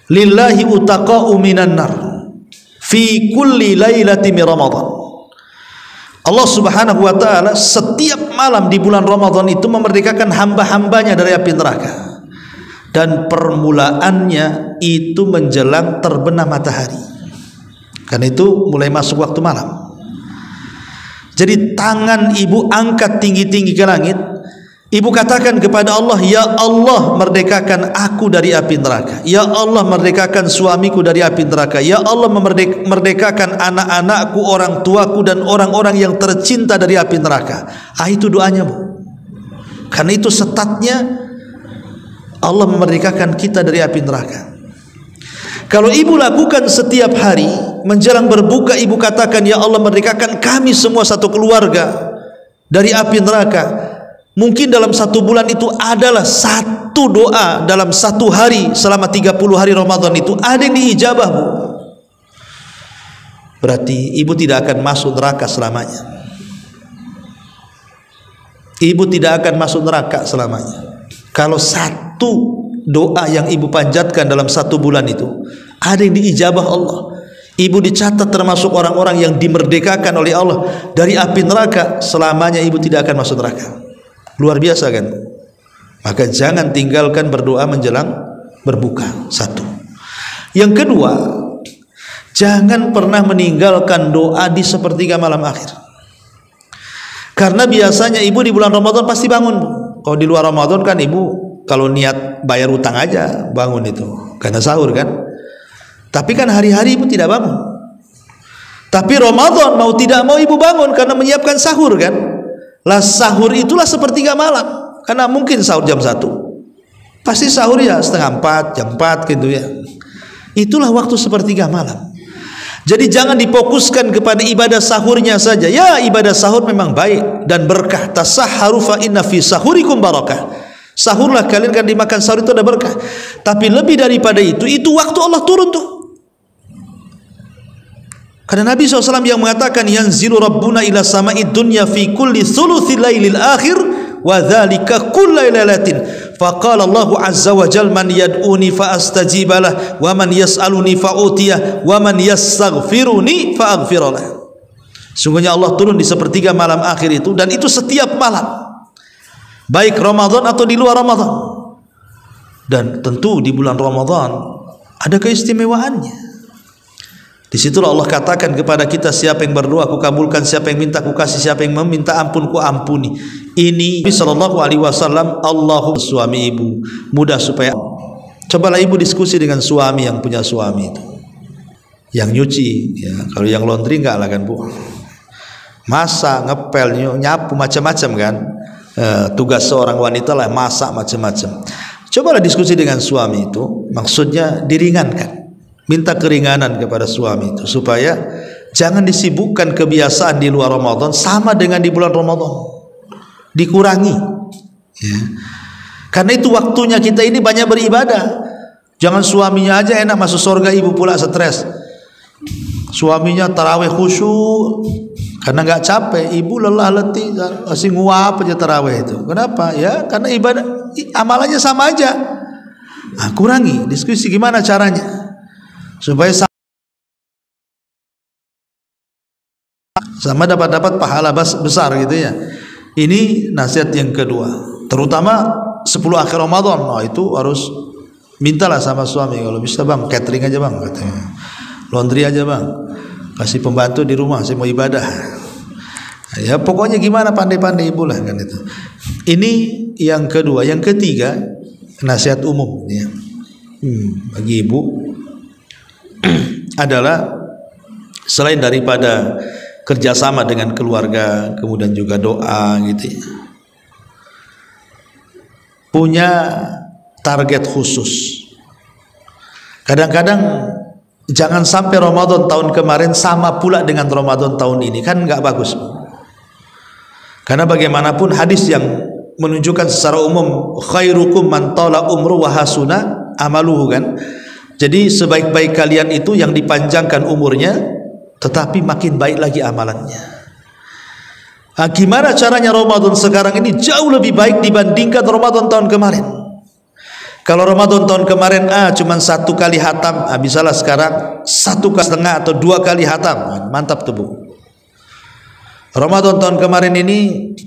lillahi utaqa'u minan nar fi kulli lailati min Ramadan. Allah Subhanahu wa taala setiap malam di bulan Ramadan itu memerdekakan hamba-hambanya dari api neraka. Dan permulaannya itu menjelang terbenam matahari. Karena itu mulai masuk waktu malam. Jadi tangan ibu angkat tinggi-tinggi ke langit. Ibu katakan kepada Allah, ya Allah, merdekakan aku dari api neraka. Ya Allah, merdekakan suamiku dari api neraka. Ya Allah, merdekakan anak-anakku, orang tuaku, dan orang-orang yang tercinta dari api neraka. Itu doanya, Bu. Karena itu setatnya Allah memerdekakan kita dari api neraka. Kalau ibu lakukan setiap hari menjelang berbuka, ibu katakan, ya Allah, merdekakan kami semua satu keluarga dari api neraka. Mungkin dalam 1 bulan itu adalah 1 doa dalam 1 hari selama 30 hari Ramadan itu ada yang diijabah, Bu. Berarti ibu tidak akan masuk neraka selamanya. Ibu tidak akan masuk neraka selamanya. Kalau 1 doa yang ibu panjatkan dalam 1 bulan itu ada yang diijabah Allah, ibu dicatat termasuk orang-orang yang dimerdekakan oleh Allah dari api neraka, selamanya ibu tidak akan masuk neraka. Luar biasa kan? Maka jangan tinggalkan berdoa menjelang berbuka. 1. Yang kedua, jangan pernah meninggalkan doa di sepertiga malam akhir. Karena biasanya ibu di bulan Ramadan pasti bangun, Bu. Kalau di luar Ramadan kan ibu kalau niat bayar utang aja bangun itu, karena sahur kan. Tapi kan hari-hari ibu tidak bangun. Tapi Ramadan mau tidak mau ibu bangun karena menyiapkan sahur kan. Lah sahur itulah sepertiga malam. Karena mungkin sahur jam 1, pasti sahur ya setengah 4, jam 4 gitu ya. Itulah waktu sepertiga malam. Jadi jangan difokuskan kepada ibadah sahurnya saja. Ya, ibadah sahur memang baik dan berkah. Tasahharu fa inna fi sahurikum barakah. Sahurlah kalian, kan dimakan sahur itu ada berkah. Tapi lebih daripada itu waktu Allah turun tuh. Karena Nabi SAW yang mengatakan, yanzilu rabbuna ila sama'id dunya fi kulli thuluthil lailil akhir wa dzalika kulla lailatin. Faqala Allahu azza wa jalla, man yad'uni fa astajibalah wa man yas'aluni fa utiyah wa man yastaghfiruni fa aghfiralah. Sungguhnya Allah turun di sepertiga malam akhir itu, dan itu setiap malam, baik Ramadan atau di luar Ramadan. Dan tentu di bulan Ramadan ada keistimewaannya. Disitulah Allah katakan kepada kita, siapa yang berdoa aku kabulkan, siapa yang minta aku kasih, siapa yang meminta ampun ku ampuni. Ini Nabi SAW, Allahu suami ibu mudah supaya, cobalah ibu diskusi dengan suami yang punya suami itu. yang nyuci ya. Kalau yang laundry enggak lah kan Bu, masak, ngepel, nyapu, macam-macam kan. Tugas seorang wanita lah masak macam-macam. Cobalah diskusi dengan suami itu, maksudnya diringankan, minta keringanan kepada suami itu supaya jangan disibukkan kebiasaan di luar Ramadan sama dengan di bulan Ramadan, dikurangi ya. Karena itu waktunya kita ini banyak beribadah. Jangan suaminya aja enak masuk surga, ibu pula stres. Suaminya tarawih khusyuk karena nggak capek, ibu lelah letih masih nguap aja tarawih itu. Kenapa? Ya karena ibadah amalannya sama aja. Nah, kurangi, diskusi gimana caranya supaya sama dapat pahala besar gitu ya. Ini nasihat yang kedua, terutama 10 akhir Ramadan. Nah, itu harus mintalah sama suami, kalau bisa bang catering aja bang katanya, laundry aja bang, kasih pembantu di rumah, saya mau ibadah ya. Pokoknya gimana pandai-pandai ibu lah kan itu. Ini yang kedua. Yang ketiga, nasihat umum ya, bagi ibu adalah selain daripada kerjasama dengan keluarga, kemudian juga doa gitu ya, punya target khusus. Kadang-kadang jangan sampai Ramadan tahun kemarin sama pula dengan Ramadan tahun ini, kan nggak bagus. Karena bagaimanapun hadis yang menunjukkan secara umum khairukum man tala umru wa hasuna amaluhu kan. Jadi sebaik-baik kalian itu yang dipanjangkan umurnya tetapi makin baik lagi amalannya. Nah, gimana caranya Ramadan sekarang ini jauh lebih baik dibandingkan Ramadan tahun kemarin. Kalau Ramadan tahun kemarin cuman 1 kali hatam, bisalah sekarang 1,5 atau 2 kali hatam. Mantap tuh Bu. Ramadan tahun kemarin ini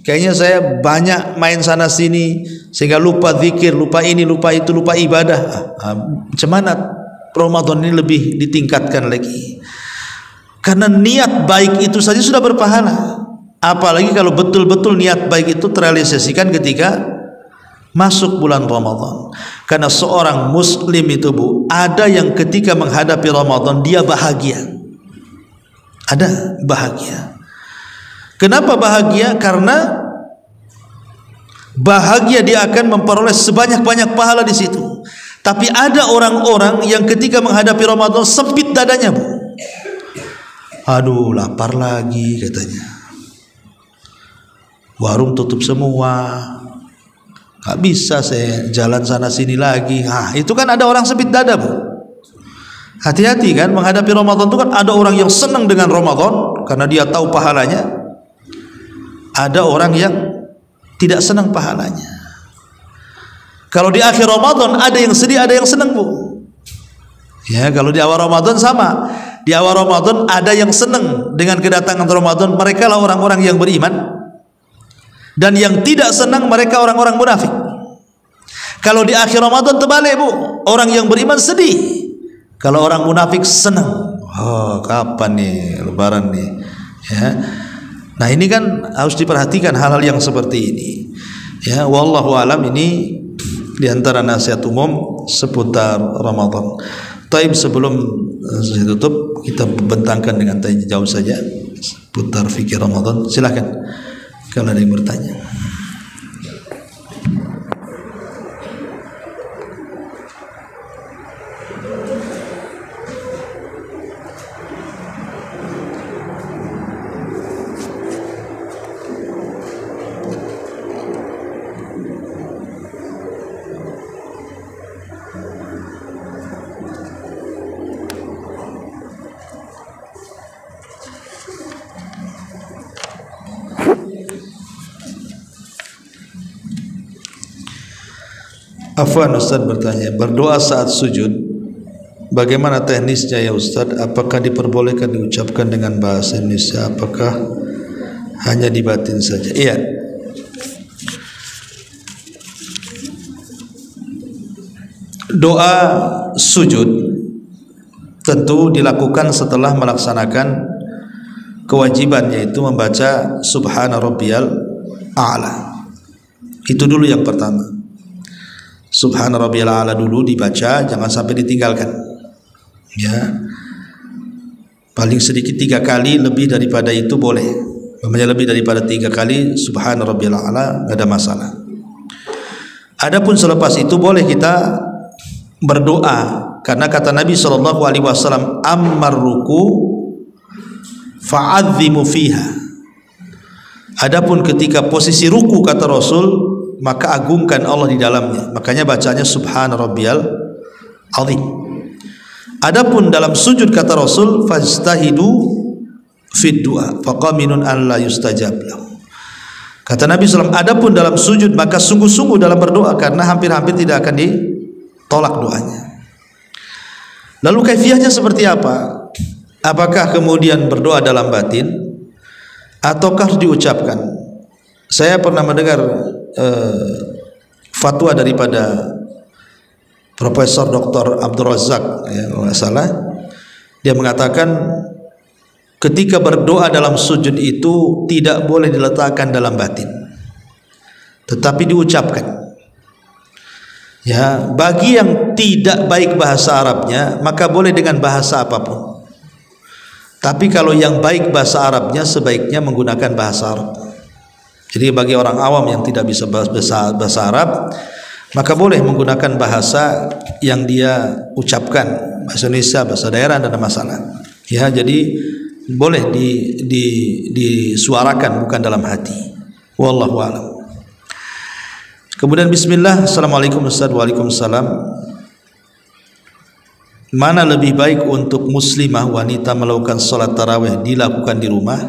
kayaknya saya banyak main sana sini sehingga lupa zikir, lupa ini, lupa itu, lupa ibadah. Macam mana Ramadan ini lebih ditingkatkan lagi? Karena niat baik itu saja sudah berpahala. Apalagi kalau betul-betul niat baik itu terrealisasikan ketika masuk bulan Ramadan. Karena seorang muslim itu Bu, ada yang ketika menghadapi Ramadan dia bahagia. Ada bahagia. Kenapa bahagia? Karena bahagia dia akan memperoleh sebanyak-banyak pahala di situ. Tapi ada orang-orang yang ketika menghadapi Ramadan sempit dadanya Bu. Aduh, lapar lagi katanya. Warung tutup semua. Gak bisa saya jalan sana sini lagi. Itu kan ada orang sempit dada Bu. Hati-hati kan menghadapi Ramadan itu kan ada orang yang senang dengan Ramadan karena dia tahu pahalanya. Ada orang yang tidak senang pahalanya. Kalau di akhir Ramadan ada yang sedih, ada yang senang Bu. Ya, kalau di awal Ramadan sama. Di awal Ramadan ada yang senang dengan kedatangan Ramadan, mereka lah orang-orang yang beriman. Dan yang tidak senang mereka orang-orang munafik. Kalau di akhir Ramadan terbalik Bu, orang yang beriman sedih, kalau orang munafik senang. Oh, kapan nih Lebaran nih? Ya. Nah, ini kan harus diperhatikan hal-hal yang seperti ini. Ya, wallahu alam, ini diantara nasihat umum seputar Ramadan. Taib, sebelum saya tutup, kita bentangkan dengan tanya jawab saja seputar fikih Ramadan. Silakan kalau ada yang bertanya. Afwan, Ustaz bertanya, berdoa saat sujud bagaimana teknisnya ya Ustaz? Apakah diperbolehkan diucapkan dengan bahasa Indonesia? Apakah hanya di batin saja? Iya. Doa sujud tentu dilakukan setelah melaksanakan kewajiban, yaitu membaca Subhana Rabbiyal A'la. Itu dulu yang pertama. Subhana Rabbiyal A'la dulu dibaca, jangan sampai ditinggalkan. Ya. paling sedikit 3 kali, lebih daripada itu boleh. Namanya lebih daripada 3 kali subhana rabbiyal a'la, enggak ada masalah. Adapun selepas itu boleh kita berdoa, karena kata Nabi SAW, ammar ruku fa'adzimu fiha. Adapun ketika posisi ruku kata Rasul, maka agungkan Allah di dalamnya. Makanya bacanya subhana rabbiyal azim. Adapun dalam sujud kata Rasul, fajtahidu fid du'a faqaminun an la yustajab lahu. Kata Nabi SAW, adapun dalam sujud maka sungguh-sungguh dalam berdoa, karena hampir-hampir tidak akan ditolak doanya. Lalu kaifiahnya seperti apa? Apakah kemudian berdoa dalam batin ataukah diucapkan? Saya pernah mendengar fatwa daripada Profesor Dr. Abdul Razak, ya, kalau nggak salah, dia mengatakan ketika berdoa dalam sujud itu tidak boleh diletakkan dalam batin, tetapi diucapkan. Ya, bagi yang tidak baik bahasa Arabnya, maka boleh dengan bahasa apapun. Tapi kalau yang baik bahasa Arabnya, sebaiknya menggunakan bahasa Arab. Jadi bagi orang awam yang tidak bisa bahasa Arab, maka boleh menggunakan bahasa yang dia ucapkan, bahasa Indonesia, bahasa daerah, tidak ada masalah. Ya, jadi boleh disuarakan, bukan dalam hati. Wallahu a'lam. Kemudian bismillah, assalamualaikum Ustaz. Waalaikumsalam. Mana lebih baik untuk muslimah wanita melakukan sholat tarawih dilakukan di rumah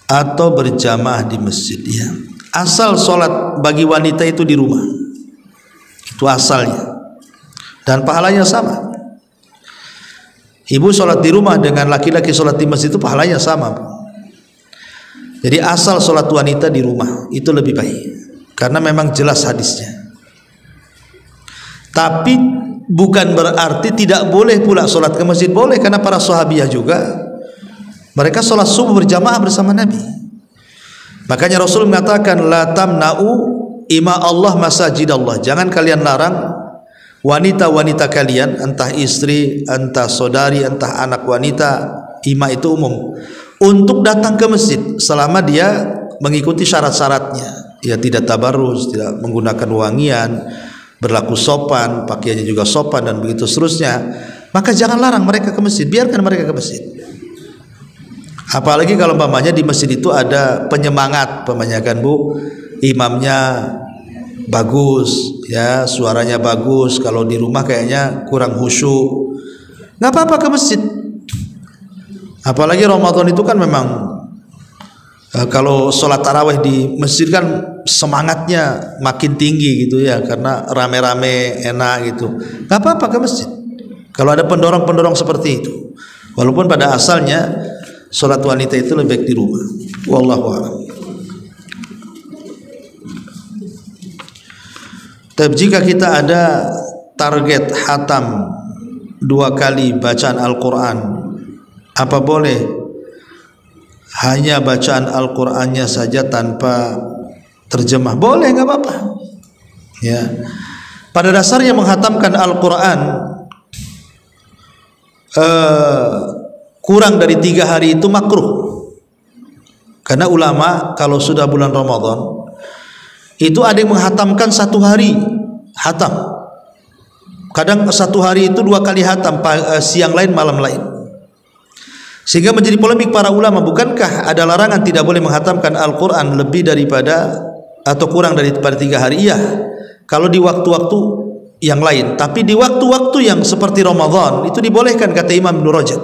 atau berjamaah di masjid? Ya, asal sholat bagi wanita itu di rumah, itu asalnya, dan pahalanya sama. Ibu sholat di rumah dengan laki-laki sholat di masjid itu pahalanya sama. Jadi asal sholat wanita di rumah itu lebih baik, karena memang jelas hadisnya. Tapi bukan berarti tidak boleh pula sholat ke masjid, boleh, karena para sahabiah juga mereka sholat subuh berjamaah bersama Nabi. Makanya Rasul mengatakan, la tamna'u ima Allah masajid Allah, jangan kalian larang wanita-wanita kalian, entah istri, entah saudari, entah anak wanita, ima itu umum, untuk datang ke masjid selama dia mengikuti syarat-syaratnya. Ya, tidak tabarruz, tidak menggunakan wangian, berlaku sopan, pakaiannya juga sopan, dan begitu seterusnya. Maka jangan larang mereka ke masjid, biarkan mereka ke masjid. Apalagi kalau umpamanya di masjid itu ada penyemangat, pemanyakan Bu, imamnya bagus, ya, suaranya bagus. Kalau di rumah kayaknya kurang khusyuk, nggak apa-apa ke masjid. Apalagi Ramadan itu kan memang kalau sholat tarawih di masjid kan semangatnya makin tinggi gitu ya, karena rame-rame enak gitu. Nggak apa-apa ke masjid kalau ada pendorong-pendorong seperti itu, walaupun pada asalnya sholat wanita itu lebih baik di rumah. Wallahu a'lam. Tapi jika kita ada target hatam 2 kali bacaan Al-Quran, apa boleh hanya bacaan Al-Qurannya saja tanpa terjemah? Boleh, nggak apa-apa. Ya, pada dasarnya menghatamkan Al-Quran kurang dari 3 hari itu makruh, karena ulama kalau sudah bulan Ramadan itu ada yang menghatamkan 1 hari hatam, kadang 1 hari itu 2 kali hatam, siang lain malam lain, sehingga menjadi polemik para ulama, bukankah ada larangan tidak boleh menghatamkan Al-Quran lebih daripada atau kurang daripada 3 hari? Iya, kalau di waktu-waktu yang lain, tapi di waktu-waktu yang seperti Ramadan itu dibolehkan, kata Imam Ibnu Rajab.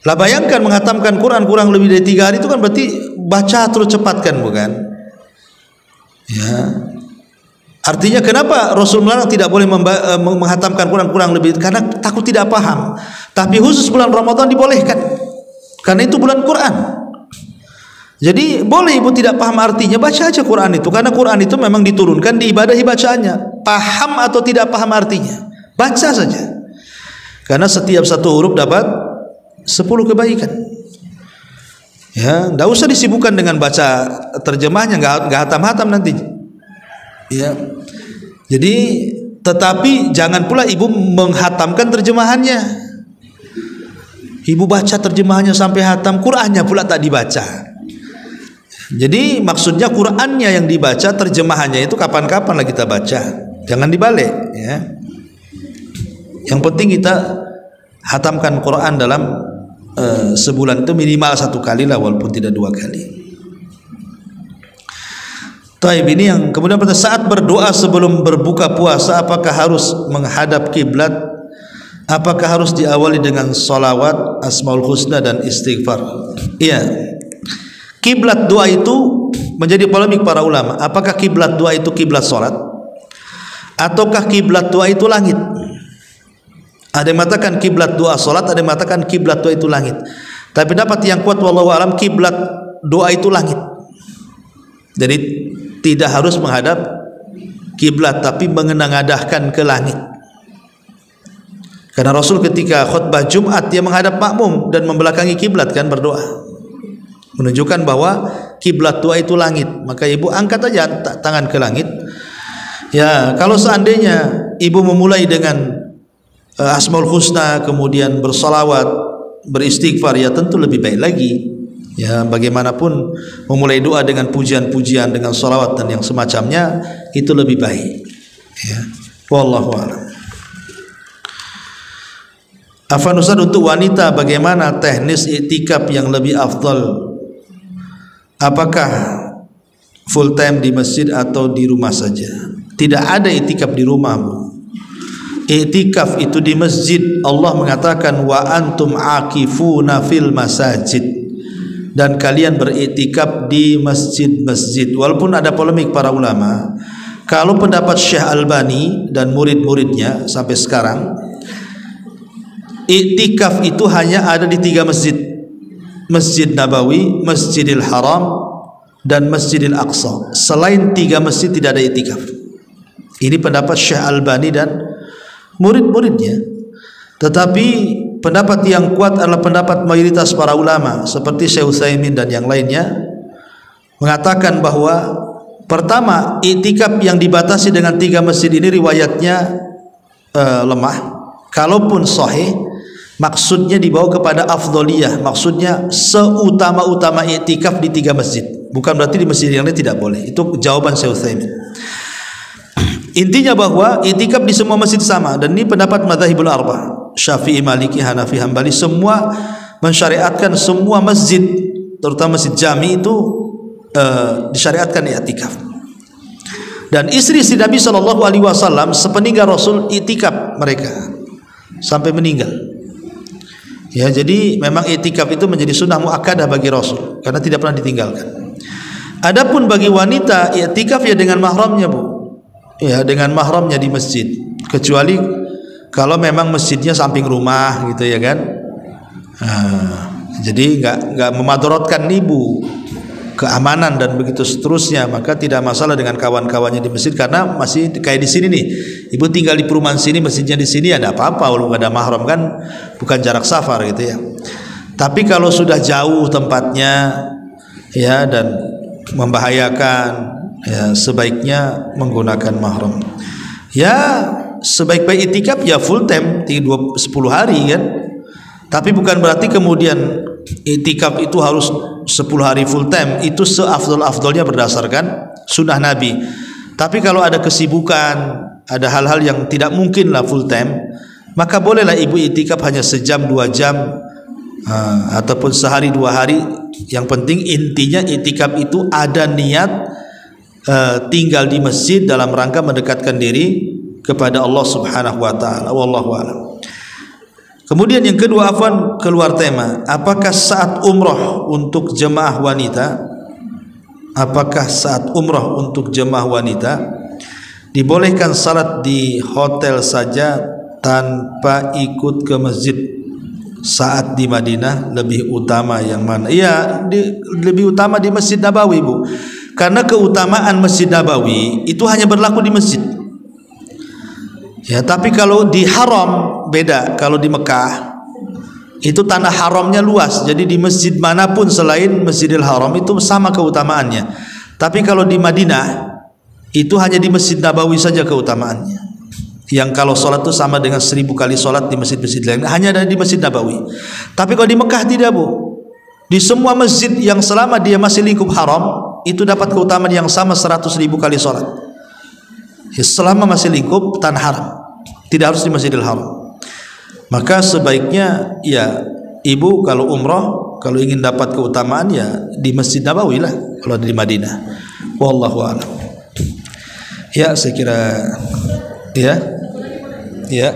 Lah bayangkan menghatamkan Quran kurang lebih dari 3 hari, itu kan berarti baca terus cepatkan, bukan? Ya, artinya kenapa Rasul melarang tidak boleh menghatamkan Quran kurang lebih? Karena takut tidak paham. Tapi khusus bulan Ramadan dibolehkan, karena itu bulan Quran. Jadi boleh ibu tidak paham artinya, baca aja Quran itu, karena Quran itu memang diturunkan diibadahi bacaannya. Paham atau tidak paham artinya, baca saja, karena setiap satu huruf dapat 10 kebaikan. Ya, tidak usah disibukkan dengan baca terjemahnya, nggak hatam-hatam nanti. Ya, jadi tetapi jangan pula ibu menghatamkan terjemahannya. Ibu baca terjemahannya sampai hatam, Qur'annya pula tak dibaca. Jadi maksudnya Qur'annya yang dibaca, terjemahannya itu kapan-kapan lah kita baca. Jangan dibalik ya. Yang penting kita hatamkan Quran dalam sebulan itu minimal 1 kali lah, walaupun tidak 2 kali. Taib, ini yang kemudian pada saat berdoa sebelum berbuka puasa, apakah harus menghadap kiblat? Apakah harus diawali dengan salawat, asmaul husna dan istighfar? Iya. Kiblat doa itu menjadi polemik para ulama. Apakah kiblat doa itu kiblat salat? Ataukah kiblat doa itu langit? Ada yang mengatakan kiblat doa salat, ada yang mengatakan kiblat doa itu langit. Tapi pendapat yang kuat wallahu alam, kiblat doa itu langit. Jadi tidak harus menghadap kiblat, tapi mengenangadahkan ke langit. Karena Rasul ketika khutbah Jumat dia menghadap makmum dan membelakangi kiblat kan berdoa, menunjukkan bahwa kiblat doa itu langit. Maka ibu angkat aja tangan ke langit. Ya, kalau seandainya ibu memulai dengan asmaul husna, kemudian bersalawat, beristighfar, ya tentu lebih baik lagi. Ya, bagaimanapun memulai doa dengan pujian-pujian, dengan salawat dan yang semacamnya itu lebih baik. Ya, wallahu a'lam. Afan Ustaz, untuk wanita bagaimana teknis iktikaf yang lebih afdal? Apakah full time di masjid atau di rumah saja? Tidak ada iktikaf di rumah, Bu. Iktikaf itu di masjid. Allah mengatakan wa antum akifuna fil masajid, dan kalian beriktikaf di masjid-masjid. Walaupun ada polemik para ulama, kalau pendapat Syekh Albani dan murid-muridnya sampai sekarang, iktikaf itu hanya ada di 3 masjid: Masjid Nabawi, Masjidil Haram, dan Masjidil Aqsa. Selain 3 masjid tidak ada iktikaf. Ini pendapat Syekh Albani dan murid-muridnya. Tetapi pendapat yang kuat adalah pendapat mayoritas para ulama seperti Syekh Utsaimin dan yang lainnya, mengatakan bahwa pertama, iktikaf yang dibatasi dengan 3 masjid ini riwayatnya lemah. Kalaupun sahih, maksudnya dibawa kepada afdholiyah, maksudnya seutama-utama iktikaf di 3 masjid, bukan berarti di masjid yang lain tidak boleh. Itu jawaban Syekh Utsaimin. Intinya bahwa iktikaf di semua masjid sama, dan ini pendapat madzhabul arba', Syafi'i, Maliki, Hanafi, Hambali, semua mensyariatkan semua masjid, terutama masjid jami itu disyariatkan iktikaf. Dan istri-istri Nabi SAW sepeninggal Rasul iktikaf mereka sampai meninggal. Ya, jadi memang iktikaf itu menjadi sunnah muakkadah bagi Rasul karena tidak pernah ditinggalkan. Adapun bagi wanita, iktikaf ya dengan mahramnya, Bu. Ya, dengan mahramnya di masjid, kecuali kalau memang masjidnya samping rumah gitu ya kan. Jadi nggak memadaratkan ibu, keamanan dan begitu seterusnya, maka tidak masalah dengan kawan-kawannya di masjid, karena masih kayak di sini nih, ibu tinggal di perumahan sini, masjidnya di sini, ada apa-apa walaupun nggak ada mahram kan, bukan jarak safar gitu ya. Tapi kalau sudah jauh tempatnya ya dan membahayakan, ya sebaiknya menggunakan mahram. Ya sebaik-baik iktikaf ya full time 10 hari kan. Tapi bukan berarti kemudian iktikaf itu harus 10 hari full time. Itu seafdol-afdolnya berdasarkan sunnah Nabi. Tapi kalau ada kesibukan, ada hal-hal yang tidak mungkin lah full time, maka bolehlah ibu iktikaf hanya sejam 2 jam, ataupun sehari 2 hari. Yang penting intinya iktikaf itu ada niat tinggal di masjid dalam rangka mendekatkan diri kepada Allah Subhanahu wa taala. Wallahu a'lam. Kemudian yang kedua, afwan, keluar tema, apakah saat umrah untuk jemaah wanita, dibolehkan salat di hotel saja tanpa ikut ke masjid saat di Madinah? Lebih utama yang mana? Iya, lebih utama di Masjid Nabawi, Bu. Karena keutamaan Masjid Nabawi itu hanya berlaku di masjid. Ya, tapi kalau di haram beda. Kalau di Mekah itu tanah haramnya luas, jadi di masjid manapun selain Masjidil Haram itu sama keutamaannya. Tapi kalau di Madinah itu hanya di Masjid Nabawi saja keutamaannya. yang kalau sholat itu sama dengan 1000 kali sholat di masjid-masjid lain, hanya ada di Masjid Nabawi. Tapi kalau di Mekah tidak, Bu. Di semua masjid yang selama dia masih lingkup haram itu dapat keutamaan yang sama 100.000 kali sholat. Selama masih lingkup tanah haram, tidak harus di Masjidil Haram. Maka sebaiknya ya ibu kalau umroh, kalau ingin dapat keutamaan ya di Masjid Nabawi lah kalau di Madinah. Wallahu a'lam. Ya, saya kira ya. Ya.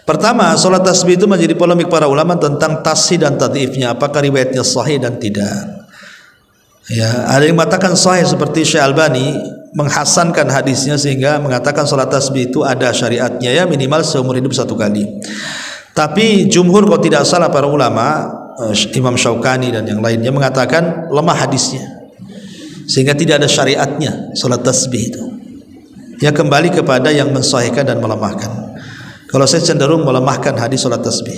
Pertama, sholat tasbih itu menjadi polemik para ulama tentang tasih dan tadhifnya, apakah riwayatnya sahih dan tidak. Ya, ada yang mengatakan sahih seperti Syekh Albani menghasankan hadisnya sehingga mengatakan sholat tasbih itu ada syariatnya, ya minimal seumur hidup 1 kali. Tapi jumhur kalau tidak salah para ulama, Imam Syaukani dan yang lainnya mengatakan lemah hadisnya, sehingga tidak ada syariatnya sholat tasbih itu. Ya kembali kepada yang mensahihkan dan melemahkan. Kalau saya cenderung melemahkan hadis sholat tasbih,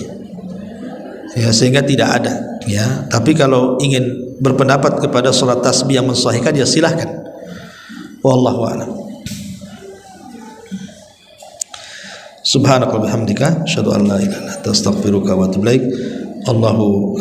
ya sehingga tidak ada. Ya, tapi kalau ingin berpendapat kepada sholat tasbih yang mensahihkan ya silahkan. Wallahu a'lam. Subhanakallahumma bihamdika, asyhadu an la ilaha illa anta, astaghfiruka wa atubu ilaik. Allahu